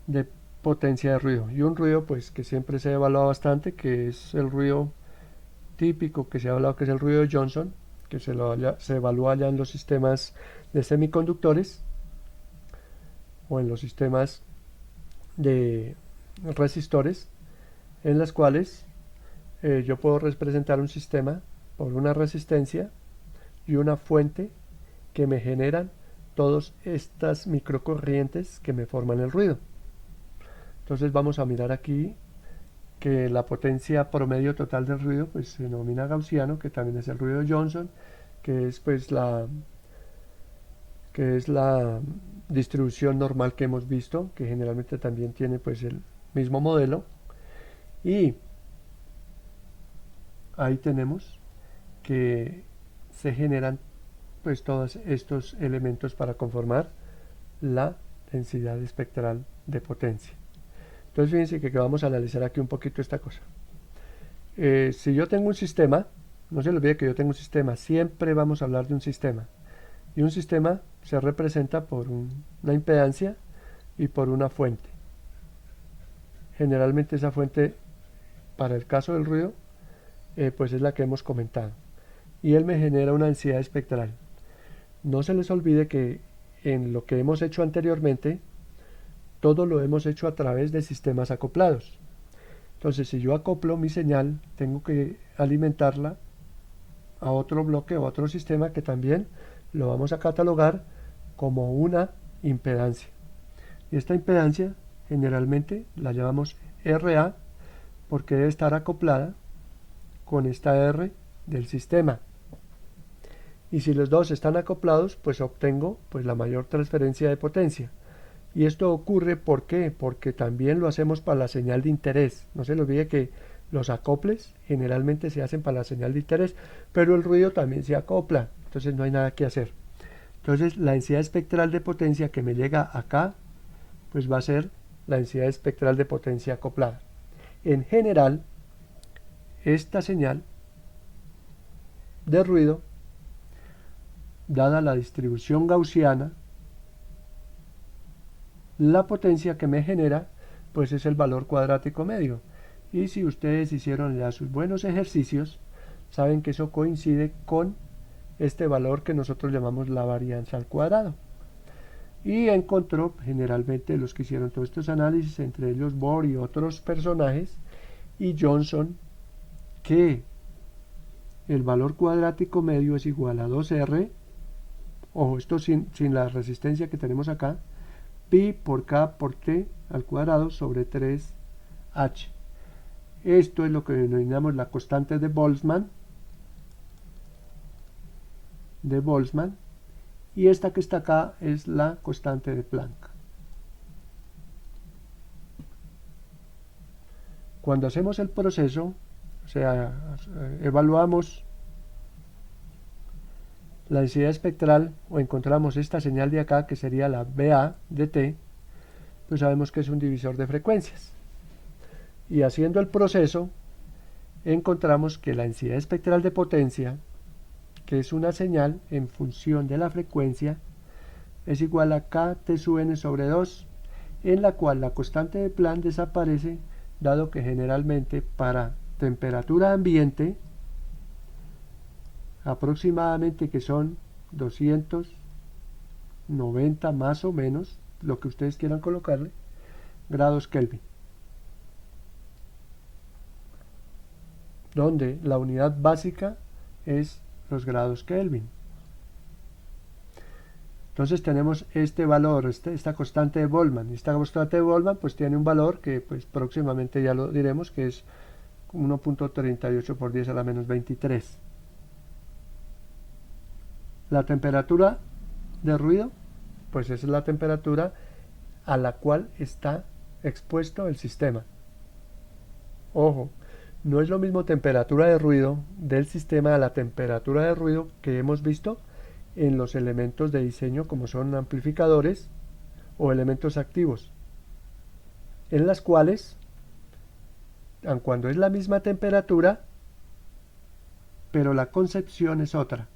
de potencia de ruido. Y un ruido pues que siempre se ha evaluado bastante, que es el ruido típico que se ha hablado, que es el ruido de Johnson, que se evalúa ya en los sistemas de semiconductores o en los sistemas de resistores, en las cuales yo puedo representar un sistema por una resistencia y una fuente que me generan todas estas microcorrientes que me forman el ruido. Entonces vamos a mirar aquí que la potencia promedio total del ruido pues se denomina gaussiano, que también es el ruido de Johnson, que es pues la que es la distribución normal que hemos visto, que generalmente también tiene pues el mismo modelo. Y ahí tenemos que se generan pues todos estos elementos para conformar la densidad espectral de potencia. Entonces fíjense que vamos a analizar aquí un poquito esta cosa. Si yo tengo un sistema, no se les olvide que yo tengo un sistema, siempre vamos a hablar de un sistema. Y un sistema se representa por una impedancia y por una fuente. Generalmente esa fuente, para el caso del ruido, pues es la que hemos comentado. Y él me genera una densidad espectral. No se les olvide que en lo que hemos hecho anteriormente, todo lo hemos hecho a través de sistemas acoplados. Entonces, si yo acoplo mi señal, tengo que alimentarla a otro bloque o otro sistema que también lo vamos a catalogar como una impedancia. Y esta impedancia generalmente la llamamos RA porque debe estar acoplada con esta R del sistema. Y si los dos están acoplados, pues obtengo pues la mayor transferencia de potencia. Y esto ocurre, ¿por qué? Porque también lo hacemos para la señal de interés. No se le olvide que los acoples generalmente se hacen para la señal de interés, pero el ruido también se acopla, entonces no hay nada que hacer. Entonces la densidad espectral de potencia que me llega acá, pues va a ser la densidad espectral de potencia acoplada. En general, esta señal de ruido, dada la distribución gaussiana, la potencia que me genera pues es el valor cuadrático medio. Y si ustedes hicieron ya sus buenos ejercicios, saben que eso coincide con este valor que nosotros llamamos la varianza al cuadrado. Y encontró generalmente los que hicieron todos estos análisis, entre ellos Bohr y otros personajes, y Johnson, que el valor cuadrático medio es igual a 2R, ojo, esto sin la resistencia que tenemos acá, pi por k por t al cuadrado sobre 3h. Esto es lo que denominamos la constante de Boltzmann, y esta que está acá es la constante de Planck. Cuando hacemos el proceso, o sea, evaluamos la densidad espectral o encontramos esta señal de acá que sería la BA de t, pues sabemos que es un divisor de frecuencias. Y haciendo el proceso encontramos que la densidad espectral de potencia, que es una señal en función de la frecuencia, es igual a kt sub n sobre 2, en la cual la constante de Planck desaparece, dado que generalmente para temperatura ambiente, aproximadamente que son 290 más o menos, lo que ustedes quieran colocarle, grados Kelvin, donde la unidad básica es los grados Kelvin. Entonces tenemos este valor, esta constante de Boltzmann. Esta constante de Boltzmann pues tiene un valor que pues próximamente ya lo diremos, que es 1.38 por 10 a la menos 23. La temperatura de ruido, pues esa es la temperatura a la cual está expuesto el sistema. Ojo, no es lo mismo temperatura de ruido del sistema a la temperatura de ruido que hemos visto en los elementos de diseño como son amplificadores o elementos activos, en las cuales, aun cuando es la misma temperatura, pero la concepción es otra.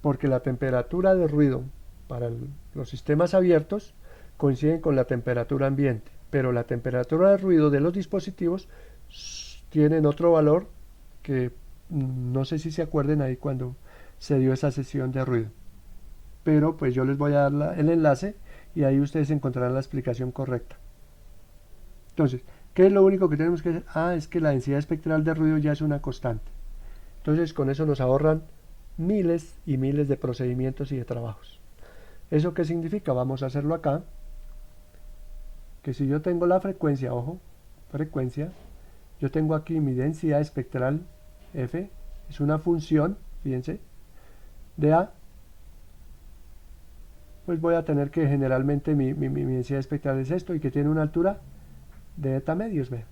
Porque la temperatura de ruido para los sistemas abiertos coincide con la temperatura ambiente, pero la temperatura de ruido de los dispositivos tienen otro valor que no sé si se acuerden ahí cuando se dio esa sesión de ruido. Pero pues yo les voy a dar el enlace y ahí ustedes encontrarán la explicación correcta. Entonces, ¿qué es lo único que tenemos que hacer? Es que la densidad espectral de ruido ya es una constante. Entonces con eso nos ahorran miles y miles de procedimientos y de trabajos. ¿Eso qué significa? Vamos a hacerlo acá. Que si yo tengo la frecuencia, ojo, frecuencia, yo tengo aquí mi densidad espectral F, es una función, fíjense, de A, pues voy a tener que generalmente mi densidad espectral es esto y que tiene una altura de eta medios, vean.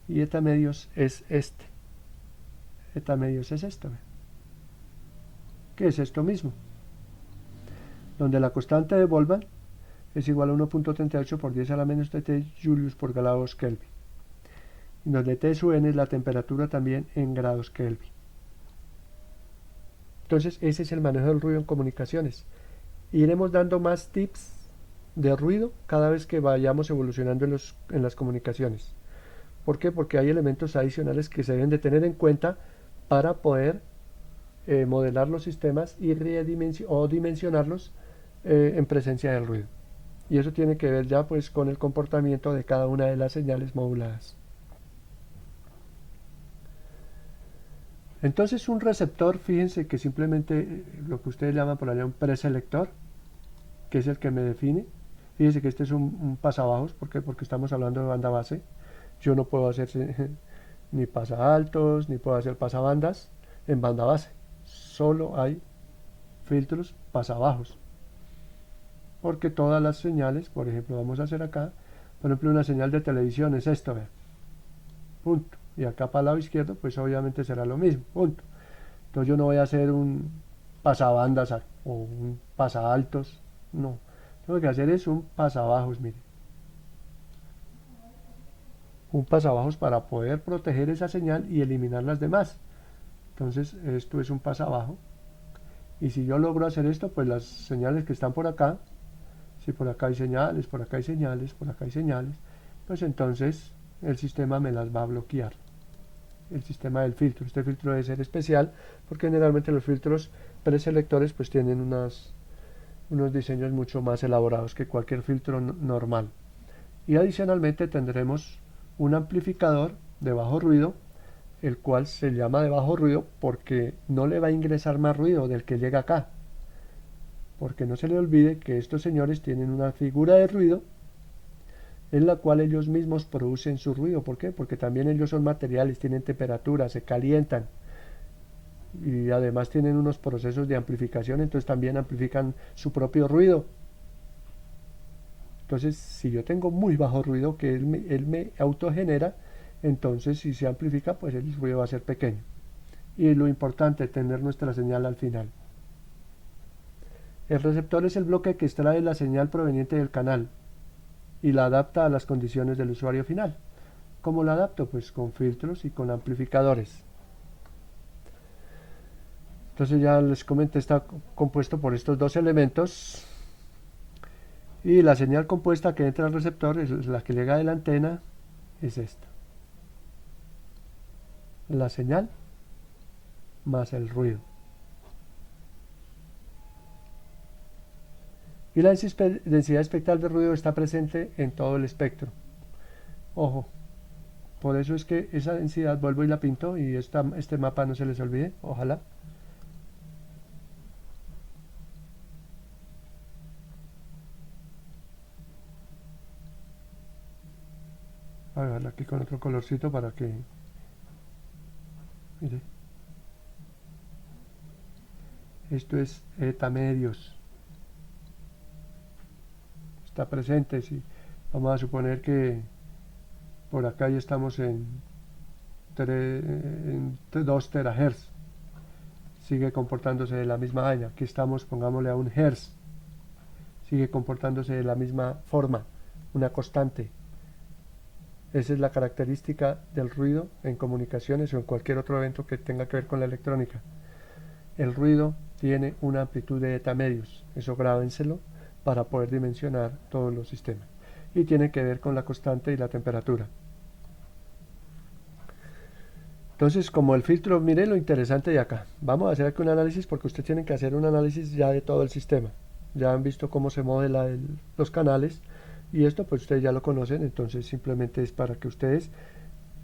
Y eta medios es este. Eta medios es esto, vean. Que es esto mismo. Donde la constante de Boltzmann es igual a 1.38 por 10 a la menos T Julius por grados Kelvin. Y donde T sub n es la temperatura también en grados Kelvin. Entonces ese es el manejo del ruido en comunicaciones. Iremos dando más tips de ruido cada vez que vayamos evolucionando en las comunicaciones. ¿Por qué? Porque hay elementos adicionales que se deben de tener en cuenta para poder modelar los sistemas y dimensionarlos en presencia del ruido. Y eso tiene que ver ya pues con el comportamiento de cada una de las señales moduladas. Entonces un receptor, fíjense que simplemente lo que ustedes llaman por allá un preselector, que es el que me define. Fíjense que este es un pasabajos, ¿por qué? Porque estamos hablando de banda base. Yo no puedo hacer ni pasaaltos, ni puedo hacer pasabandas en banda base. Solo hay filtros pasabajos. Porque todas las señales, por ejemplo, vamos a hacer acá, por ejemplo, una señal de televisión es esto, vean. Punto. Y acá para el lado izquierdo, pues obviamente será lo mismo, punto. Entonces yo no voy a hacer un pasabandas o un pasaaltos, no. Lo que hacer es un pasabajos, mire. Un pasabajos para poder proteger esa señal y eliminar las demás. Entonces esto es un pasabajo. Y si yo logro hacer esto, pues las señales que están por acá, si por acá hay señales, por acá hay señales, por acá hay señales, pues entonces el sistema me las va a bloquear. El sistema del filtro. Este filtro debe ser especial porque generalmente los filtros preselectores pues tienen unos diseños mucho más elaborados que cualquier filtro normal. Y adicionalmente tendremos un amplificador de bajo ruido, el cual se llama de bajo ruido porque no le va a ingresar más ruido del que llega acá. Porque no se le olvide que estos señores tienen una figura de ruido en la cual ellos mismos producen su ruido. ¿Por qué? Porque también ellos son materiales, tienen temperatura, se calientan y además tienen unos procesos de amplificación, entonces también amplifican su propio ruido. Entonces, si yo tengo muy bajo ruido que él me autogenera, entonces si se amplifica, pues el ruido va a ser pequeño. Y lo importante es tener nuestra señal al final. El receptor es el bloque que extrae la señal proveniente del canal y la adapta a las condiciones del usuario final. ¿Cómo la adapto? Pues con filtros y con amplificadores. Entonces ya les comenté, está compuesto por estos dos elementos. Y la señal compuesta que entra al receptor, es la que llega de la antena, es esta. La señal más el ruido. Y la densidad espectral de ruido está presente en todo el espectro. Ojo, por eso es que esa densidad vuelvo y la pinto y este mapa no se les olvide, ojalá. A ver, aquí con otro colorcito para que... Mire. Esto es eta medios. Está presente, sí. Vamos a suponer que por acá ya estamos en 2 terahertz. Sigue comportándose de la misma vaina. Aquí estamos, pongámosle a 1 hertz. Sigue comportándose de la misma forma, una constante. Esa es la característica del ruido en comunicaciones o en cualquier otro evento que tenga que ver con la electrónica. El ruido tiene una amplitud de eta medios, eso grábenselo para poder dimensionar todos los sistemas. Y tiene que ver con la constante y la temperatura. Entonces, como el filtro, mire lo interesante de acá. Vamos a hacer aquí un análisis porque ustedes tienen que hacer un análisis ya de todo el sistema. Ya han visto cómo se modela los canales y esto pues ustedes ya lo conocen, entonces simplemente es para que ustedes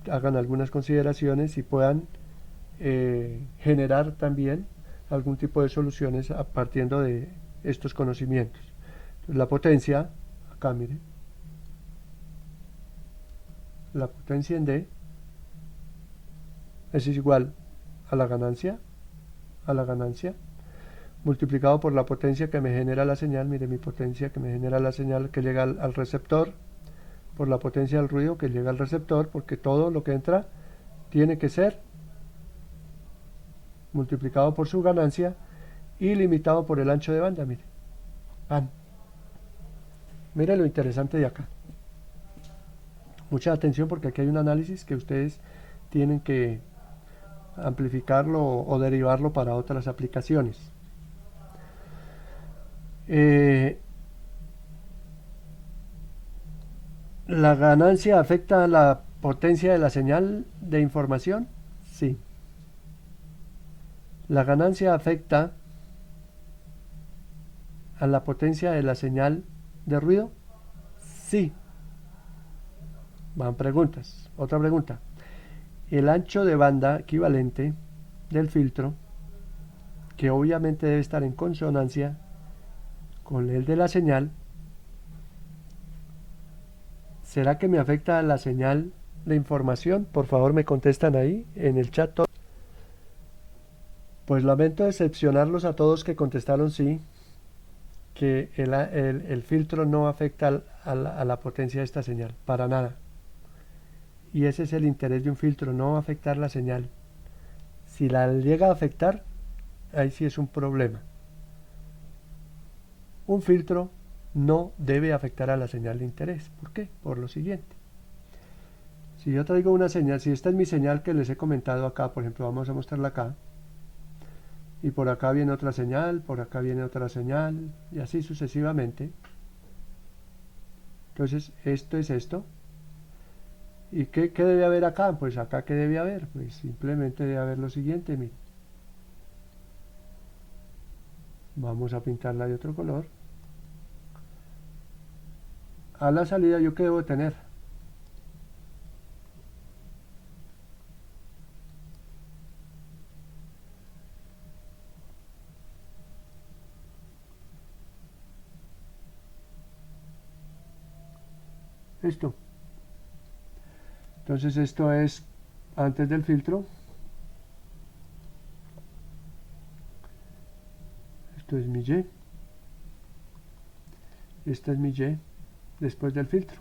hagan algunas consideraciones y puedan generar también algún tipo de soluciones partiendo de estos conocimientos. Entonces, la potencia, acá mire, la potencia en D es igual a la ganancia multiplicado por la potencia que me genera la señal, mire mi potencia que me genera la señal que llega al receptor, por la potencia del ruido que llega al receptor, porque todo lo que entra tiene que ser multiplicado por su ganancia y limitado por el ancho de banda, mire. ¡Pam! Mire lo interesante de acá. Mucha atención porque aquí hay un análisis que ustedes tienen que amplificarlo o derivarlo para otras aplicaciones. ¿La ganancia afecta a la potencia de la señal de información? Sí. ¿La ganancia afecta a la potencia de la señal de ruido? Sí. Van preguntas. Otra pregunta. El ancho de banda equivalente del filtro, que obviamente debe estar en consonancia con el de la señal, ¿será que me afecta a la señal de información? Por favor me contestan ahí en el chat. Pues lamento decepcionarlos a todos que contestaron sí, que el filtro no afecta a la potencia de esta señal, para nada. Y ese es el interés de un filtro, no afectar la señal. Si la llega a afectar, ahí sí es un problema. Un filtro no debe afectar a la señal de interés. ¿Por qué? Por lo siguiente. Si yo traigo una señal, si esta es mi señal que les he comentado acá, por ejemplo, vamos a mostrarla acá, y por acá viene otra señal, por acá viene otra señal, y así sucesivamente. Entonces, esto es esto. ¿Y qué debe haber acá? Pues acá, ¿qué debe haber? Pues simplemente debe haber lo siguiente, miren. Vamos a pintarla de otro color. A la salida, ¿yo qué debo tener? Esto. Entonces esto es antes del filtro. Esto es mi Y. Esta es mi Y después del filtro.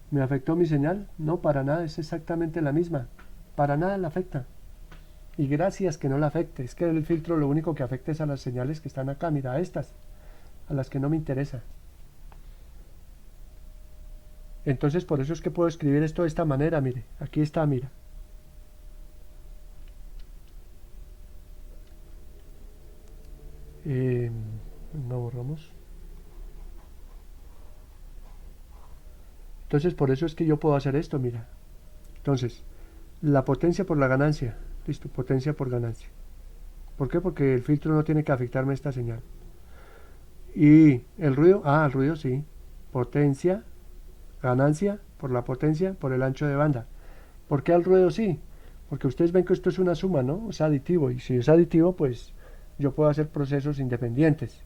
¿Me afectó mi señal? No, para nada, es exactamente la misma. Para nada la afecta. Y gracias que no la afecte. Es que el filtro lo único que afecta es a las señales que están acá. Mira, a estas, a las que no me interesa. Entonces por eso es que puedo escribir esto de esta manera, mire, aquí está, mira. No borramos. Entonces por eso es que yo puedo hacer esto, mira. Entonces, la potencia por la ganancia. Listo, potencia por ganancia. ¿Por qué? Porque el filtro no tiene que afectarme esta señal. Y el ruido, el ruido sí. Potencia, ganancia por la potencia por el ancho de banda. ¿Por qué al ruido sí? Porque ustedes ven que esto es una suma, ¿no? Es aditivo. Y si es aditivo, pues yo puedo hacer procesos independientes.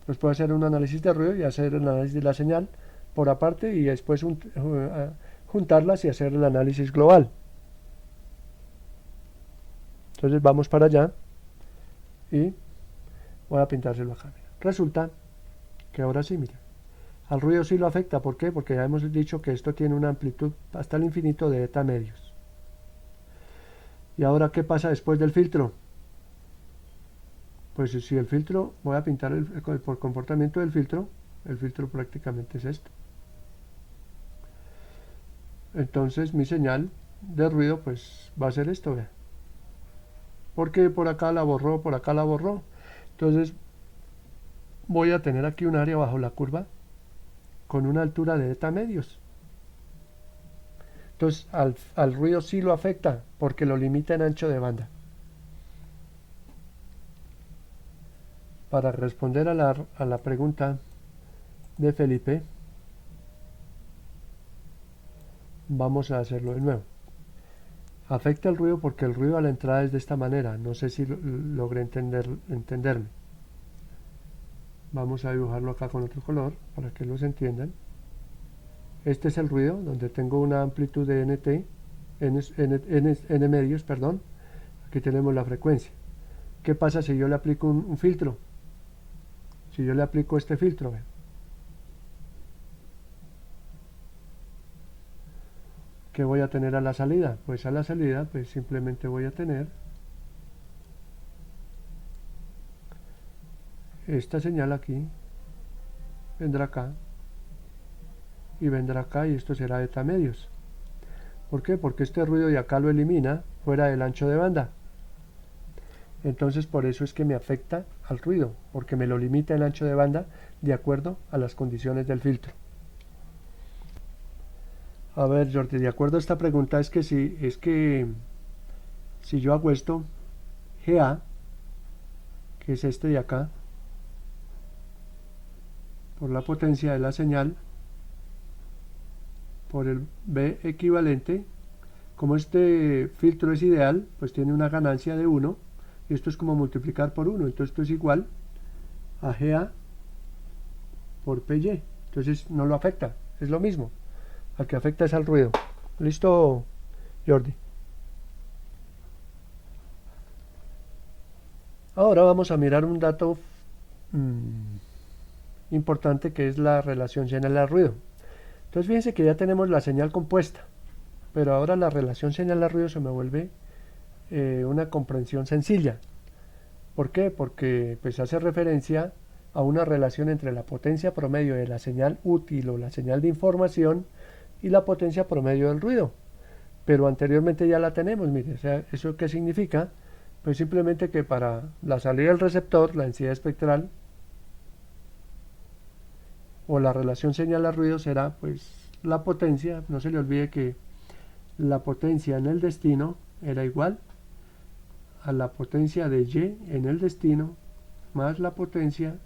Pues puedo hacer un análisis de ruido y hacer el análisis de la señal por aparte y después juntarlas y hacer el análisis global. Entonces vamos para allá y voy a pintárselo acá. Resulta que ahora sí, mira, al ruido sí lo afecta. ¿Por qué? Porque ya hemos dicho que esto tiene una amplitud hasta el infinito de eta medios. ¿Y ahora qué pasa después del filtro? Pues si el filtro, voy a pintar por comportamiento del filtro, el filtro prácticamente es esto. Entonces mi señal de ruido pues va a ser esto, ¿ve? Porque por acá la borró, por acá la borró. Entonces voy a tener aquí un área bajo la curva con una altura de eta medios. Entonces al ruido sí lo afecta porque lo limita en ancho de banda. Para responder a la pregunta de Felipe, vamos a hacerlo de nuevo. Afecta el ruido porque el ruido a la entrada es de esta manera. No sé si logré entenderme. Vamos a dibujarlo acá con otro color para que los entiendan. Este es el ruido donde tengo una amplitud de nt, n medios, perdón. Aquí tenemos la frecuencia. ¿Qué pasa si yo le aplico un filtro? Si yo le aplico este filtro, ¿ve? ¿Qué voy a tener a la salida? Pues a la salida pues simplemente voy a tener esta señal aquí, vendrá acá y vendrá acá, y esto será eta medios. ¿Por qué? Porque este ruido de acá lo elimina fuera del ancho de banda. Entonces por eso es que me afecta al ruido, porque me lo limita el ancho de banda de acuerdo a las condiciones del filtro. A ver, Jordi, de acuerdo a esta pregunta es que si yo hago esto, GA, que es este de acá, por la potencia de la señal, por el B equivalente, como este filtro es ideal, pues tiene una ganancia de 1, y esto es como multiplicar por 1, entonces esto es igual a GA por PY, entonces no lo afecta, es lo mismo, al que afecta es al ruido. ¿Listo, Jordi? Ahora vamos a mirar un dato importante, que es la relación señal-ruido. Entonces fíjense que ya tenemos la señal compuesta, pero ahora la relación señal-ruido se me vuelve una comprensión sencilla. ¿Por qué? Porque pues hace referencia a una relación entre la potencia promedio de la señal útil o la señal de información y la potencia promedio del ruido. Pero anteriormente ya la tenemos, mire, o sea, ¿eso qué significa? Pues simplemente que para la salida del receptor, la densidad espectral o la relación señal-ruido será pues la potencia, no se le olvide que la potencia en el destino era igual a la potencia de Y en el destino más la potencia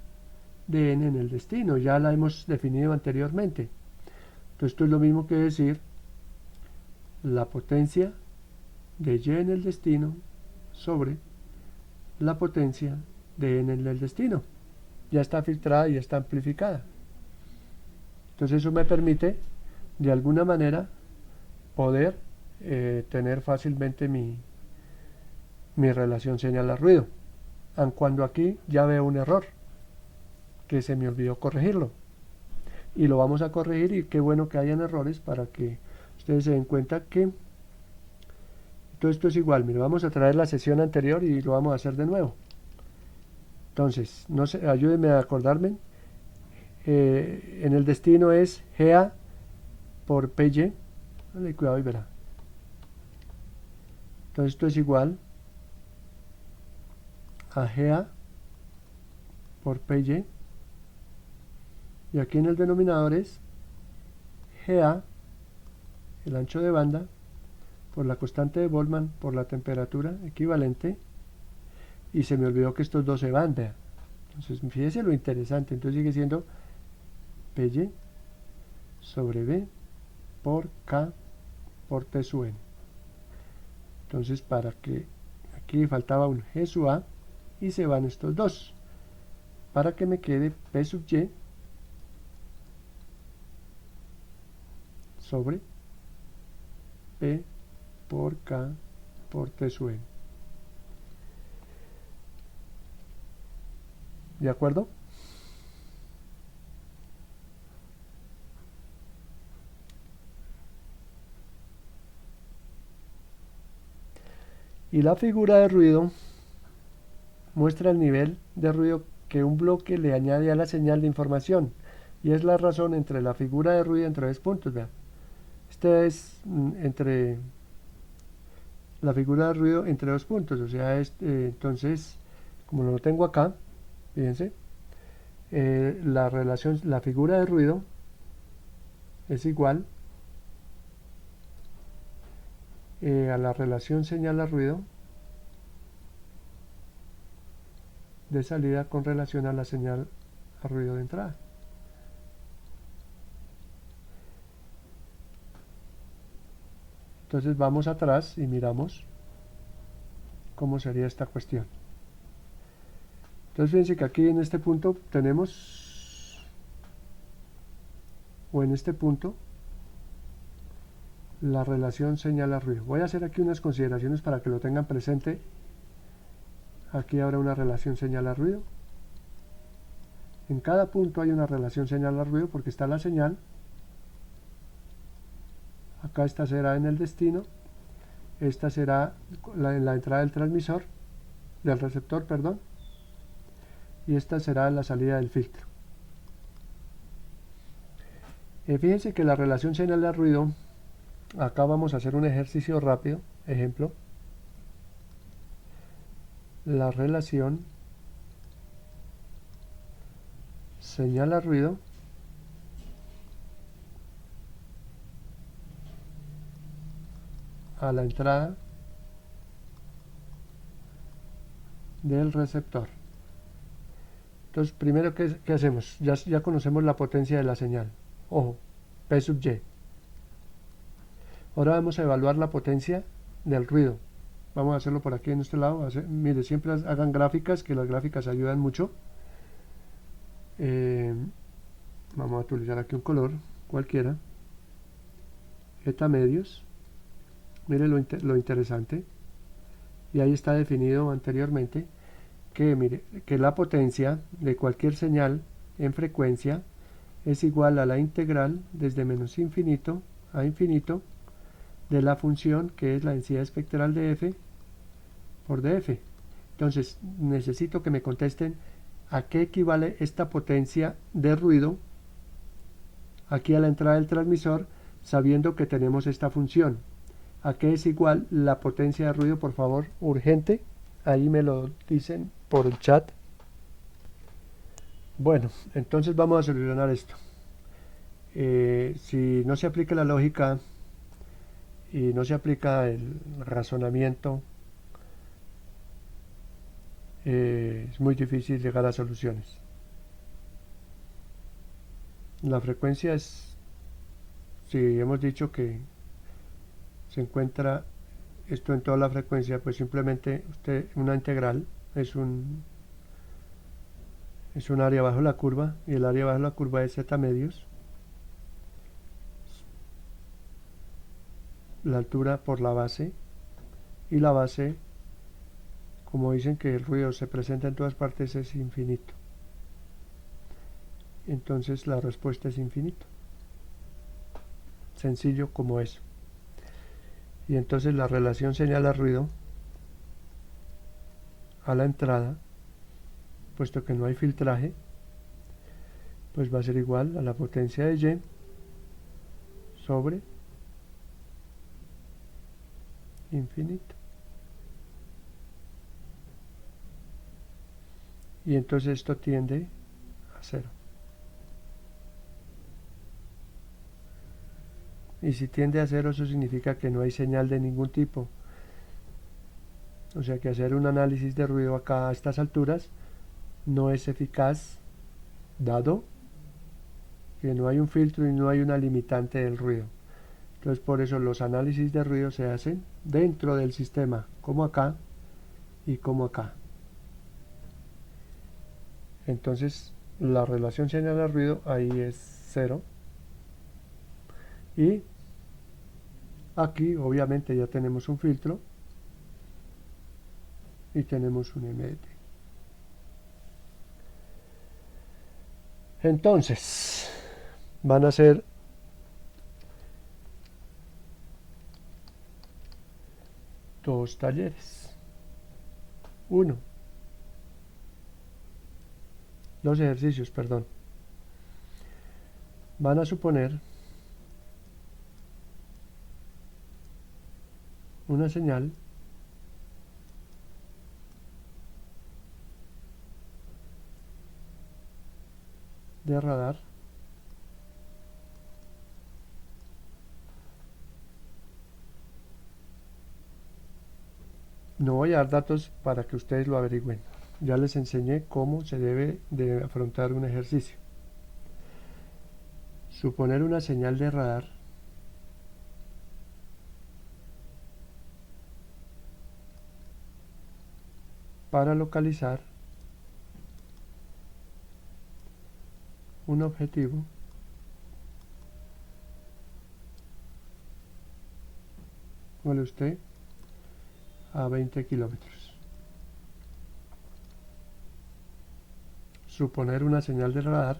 de N en el destino, ya la hemos definido anteriormente. Entonces esto es lo mismo que decir la potencia de Y en el destino sobre la potencia de N en el destino. Ya está filtrada y ya está amplificada. Entonces eso me permite de alguna manera poder tener fácilmente mi relación señal-ruido, aun cuando aquí ya veo un error que se me olvidó corregirlo, y lo vamos a corregir, y qué bueno que hayan errores para que ustedes se den cuenta que todo esto es igual. Mire, vamos a traer la sesión anterior y lo vamos a hacer de nuevo. Entonces, no sé, ayúdenme a acordarme. En el destino es GA por PY. Dale cuidado y verá. Entonces esto es igual a GA por PY. Y aquí en el denominador es GA, el ancho de banda, por la constante de Boltzmann por la temperatura equivalente. Y se me olvidó que estos dos se van, vea. Entonces fíjese lo interesante. Entonces sigue siendo PY sobre B por K por T sub N. Entonces para que aquí faltaba un G sub A y se van estos dos, para que me quede P sub Y sobre P por K por T sub N. ¿De acuerdo? Y la figura de ruido muestra el nivel de ruido que un bloque le añade a la señal de información, y es la razón entre la figura de ruido entre dos puntos. Vean, esta es entre la figura de ruido entre dos puntos, o sea, entonces, como lo tengo acá, fíjense, la figura de ruido es igual a la relación señal-ruido de salida con relación a la señal a ruido de entrada. Entonces vamos atrás y miramos cómo sería esta cuestión. Entonces fíjense que aquí en este punto tenemos, o en este punto, la relación señal-ruido. Voy a hacer aquí unas consideraciones para que lo tengan presente. Aquí habrá una relación señal-ruido. En cada punto hay una relación señal-ruido porque está la señal. Acá esta será en el destino. Esta será en la entrada del transmisor, del receptor, perdón. Y esta será la salida del filtro. Fíjense que la relación señal-ruido, acá vamos a hacer un ejercicio rápido. Ejemplo. La relación señal-ruido a la entrada del receptor. Entonces, primero, ¿qué hacemos? Ya conocemos la potencia de la señal. Ojo, P sub Y. Ahora vamos a evaluar la potencia del ruido. Vamos a hacerlo por aquí en este lado. Mire, siempre hagan gráficas, que las gráficas ayudan mucho. Vamos a utilizar aquí un color cualquiera. Eta medios. Mire lo interesante. Y ahí está definido anteriormente que la potencia de cualquier señal en frecuencia es igual a la integral desde menos infinito a infinito de la función que es la densidad espectral de f por df. Entonces necesito que me contesten a qué equivale esta potencia de ruido aquí a la entrada del transmisor, sabiendo que tenemos esta función. ¿A qué es igual la potencia de ruido? Por favor, urgente. Ahí me lo dicen por el chat. Bueno, entonces vamos a solucionar esto. Si no se aplica la lógica y no se aplica el razonamiento, es muy difícil llegar a soluciones. La frecuencia es, si hemos dicho que se encuentra esto en toda la frecuencia, pues simplemente una integral es un área bajo la curva, y el área bajo la curva es z medios, la altura por la base, y la base, como dicen que el ruido se presenta en todas partes, es infinito. Entonces la respuesta es infinito. Sencillo como eso. Y entonces la relación señal-ruido a la entrada, puesto que no hay filtraje, pues va a ser igual a la potencia de Y sobre infinito. Y entonces esto tiende a 0. Y si tiende a 0, eso significa que no hay señal de ningún tipo. O sea que hacer un análisis de ruido acá a estas alturas no es eficaz, dado que no hay un filtro y no hay una limitante del ruido. Entonces por eso los análisis de ruido se hacen dentro del sistema, como acá y como acá. Entonces la relación señal-ruido ahí es 0. Y aquí obviamente ya tenemos un filtro y tenemos un MDT. Entonces van a ser dos talleres. Dos ejercicios, perdón. Van a suponer una señal de radar no voy a dar datos para que ustedes lo averigüen, ya les enseñé cómo se debe de afrontar un ejercicio. Suponer una señal de radar para localizar un objetivo Huele usted a 20 kilómetros. Suponer una señal de radar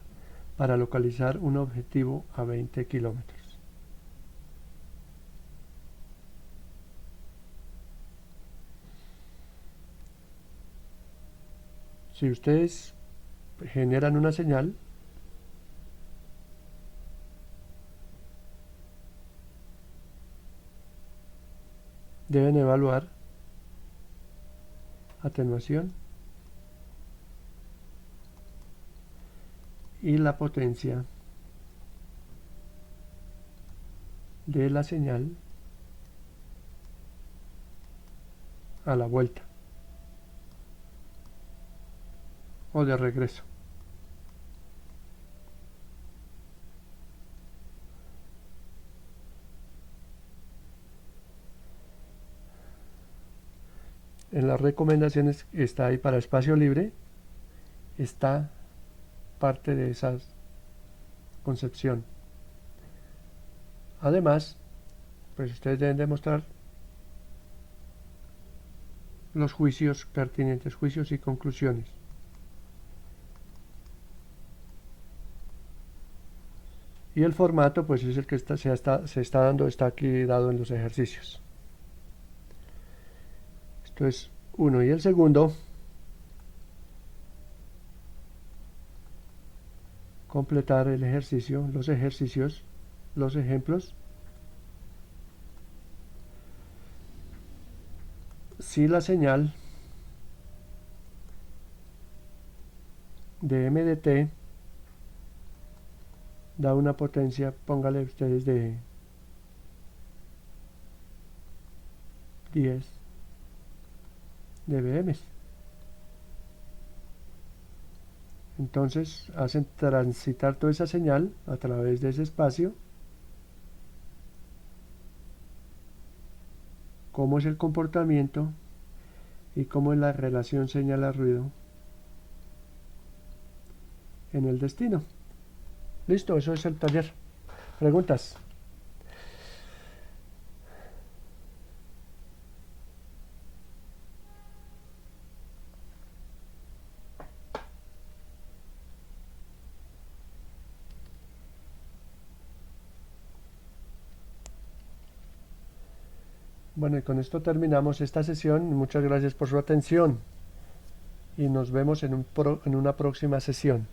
para localizar un objetivo a 20 kilómetros. Si ustedes generan una señal, deben evaluar atenuación y la potencia de la señal a la vuelta o de regreso. En las recomendaciones está ahí para espacio libre, está parte de esa concepción. Además, pues ustedes deben demostrar los juicios pertinentes, juicios y conclusiones. Y el formato pues es el que se está dando, está aquí dado en los ejercicios. Esto es uno. Y el segundo, completar el ejercicio, los ejercicios, los ejemplos. Si la señal de MDT da una potencia, póngale ustedes de 10 dBm. Entonces hacen transitar toda esa señal a través de ese espacio. Cómo es el comportamiento y cómo es la relación señal-ruido en el destino. Listo, eso es el taller. ¿Preguntas? Bueno, y con esto terminamos esta sesión. Muchas gracias por su atención y nos vemos en una próxima sesión.